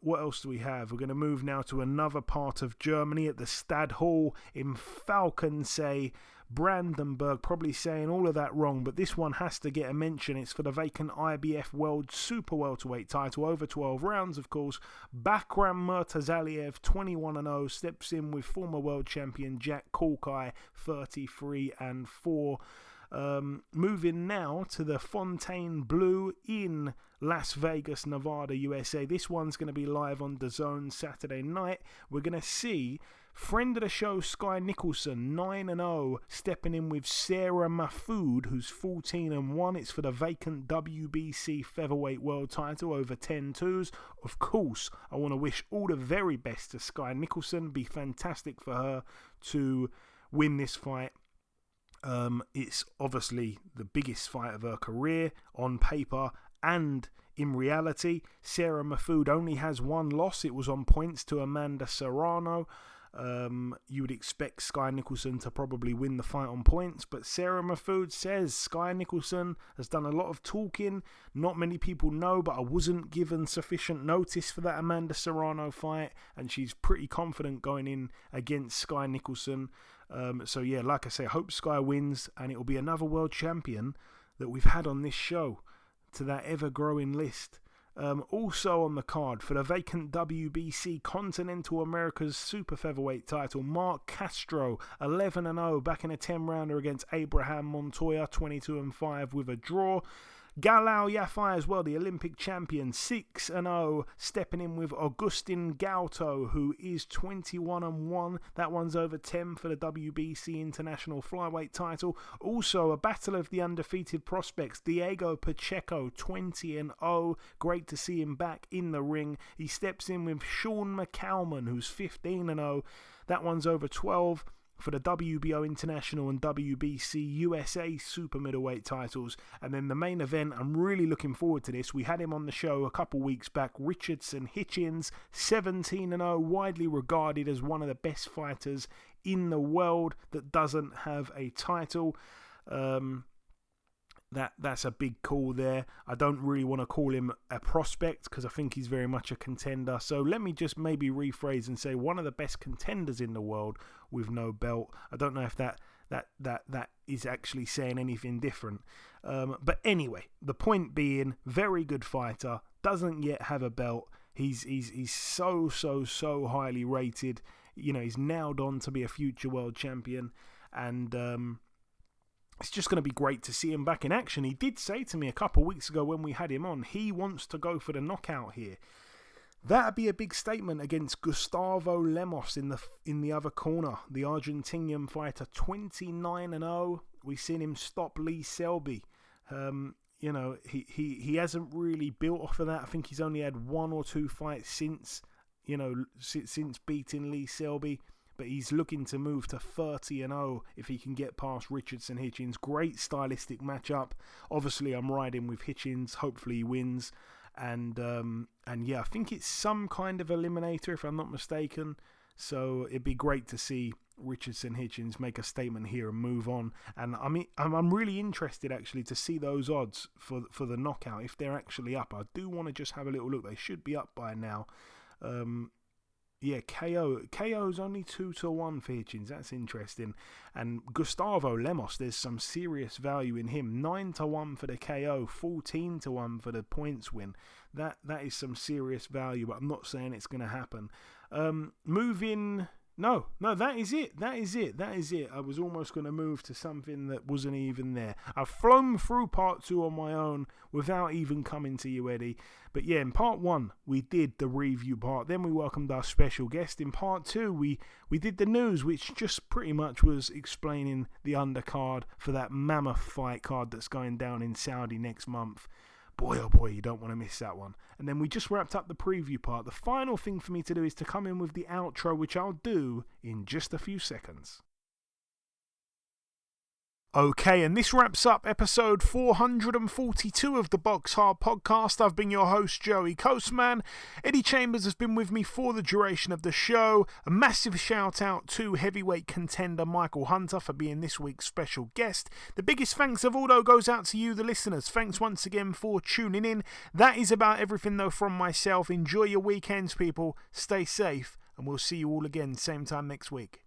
What else do we have? We're going to move now to another part of Germany at the Stadthalle in Falkensee, Brandenburg. Probably saying all of that wrong, but this one has to get a mention. It's for the vacant IBF World Super Welterweight title, over 12 rounds, of course. Bakram Murtazaliev, 21-0, steps in with former world champion Jack Kulkai, 33-4. Moving now to the Fontainebleau in Las Vegas, Nevada, USA. This one's going to be live on DAZN Saturday night. We're going to see friend of the show Sky Nicholson, 9-0, stepping in with Sarah Mahfood, who's 14-1. It's for the vacant WBC featherweight world title, over 10-2s. Of course, I want to wish all the very best to Sky Nicholson. Be fantastic for her to win this fight. It's obviously the biggest fight of her career on paper and in reality. Sarah Mahfood only has 1 loss. It was on points to Amanda Serrano. You would expect Sky Nicholson to probably win the fight on points, but Sarah Mahfood says Sky Nicholson has done a lot of talking. Not many people know, but I wasn't given sufficient notice for that Amanda Serrano fight, and she's pretty confident going in against Sky Nicholson. So like I say, I hope Sky wins, and it will be another world champion that we've had on this show to that ever-growing list. Also on the card for the vacant WBC Continental America's Super Featherweight title, Mark Castro, 11-0, back in a 10-rounder against Abraham Montoya, 22-5 with a draw. Galao Yafai as well, the Olympic champion, 6-0, stepping in with Augustin Gauto, who is 21-1. That one's over 10 for the WBC International Flyweight title. Also, a battle of the undefeated prospects, Diego Pacheco, 20-0. Great to see him back in the ring. He steps in with Sean McCalman, who's 15-0. That one's over 12 for the WBO International and WBC USA Super Middleweight titles. And then the main event, I'm really looking forward to this. We had him on the show a couple weeks back, Richardson Hitchens, 17-0, widely regarded as one of the best fighters in the world that doesn't have a title. That's a big call there. I don't really want to call him a prospect because I think he's very much a contender. So let me just maybe rephrase and say one of the best contenders in the world with no belt. I don't know if that is actually saying anything different. But anyway, the point being, very good fighter, doesn't yet have a belt. He's so highly rated. You know, he's nailed on to be a future world champion, and it's just going to be great to see him back in action. He did say to me a couple of weeks ago when we had him on, he wants to go for the knockout here. That'd be a big statement against Gustavo Lemos in the other corner, the Argentinian fighter, 29-0. We've seen him stop Lee Selby. You know, he hasn't really built off of that. I think he's only had 1 or 2 fights since beating Lee Selby. But he's looking to move to 30-0 if he can get past Richardson Hitchens. Great stylistic matchup. Obviously, I'm riding with Hitchens. Hopefully, he wins. And yeah, I think it's some kind of eliminator, if I'm not mistaken. So it'd be great to see Richardson Hitchens make a statement here and move on. And I mean, I'm really interested actually to see those odds for the knockout if they're actually up. I do want to just have a little look. They should be up by now. Yeah, KO's only 2-1 for Hitchens. That's interesting. And Gustavo Lemos, there's some serious value in him. 9-1 for the KO, 14-1 for the points win. That is some serious value, but I'm not saying it's going to happen. Moving. No, that is it. I was almost going to move to something that wasn't even there. I've flown through part 2 on my own without even coming to you, Eddie. But yeah, in part 1, we did the review part. Then we welcomed our special guest. In part 2, we did the news, which just pretty much was explaining the undercard for that mammoth fight card that's going down in Saudi next month. Boy, oh boy, you don't want to miss that one. And then we just wrapped up the preview part. The final thing for me to do is to come in with the outro, which I'll do in just a few seconds. Okay, and this wraps up episode 442 of the BoxHard Podcast. I've been your host, Joey Coastman. Eddie Chambers has been with me for the duration of the show. A massive shout out to heavyweight contender Michael Hunter for being this week's special guest. The biggest thanks of all, though, goes out to you, the listeners. Thanks once again for tuning in. That is about everything, though, from myself. Enjoy your weekends, people. Stay safe, and we'll see you all again same time next week.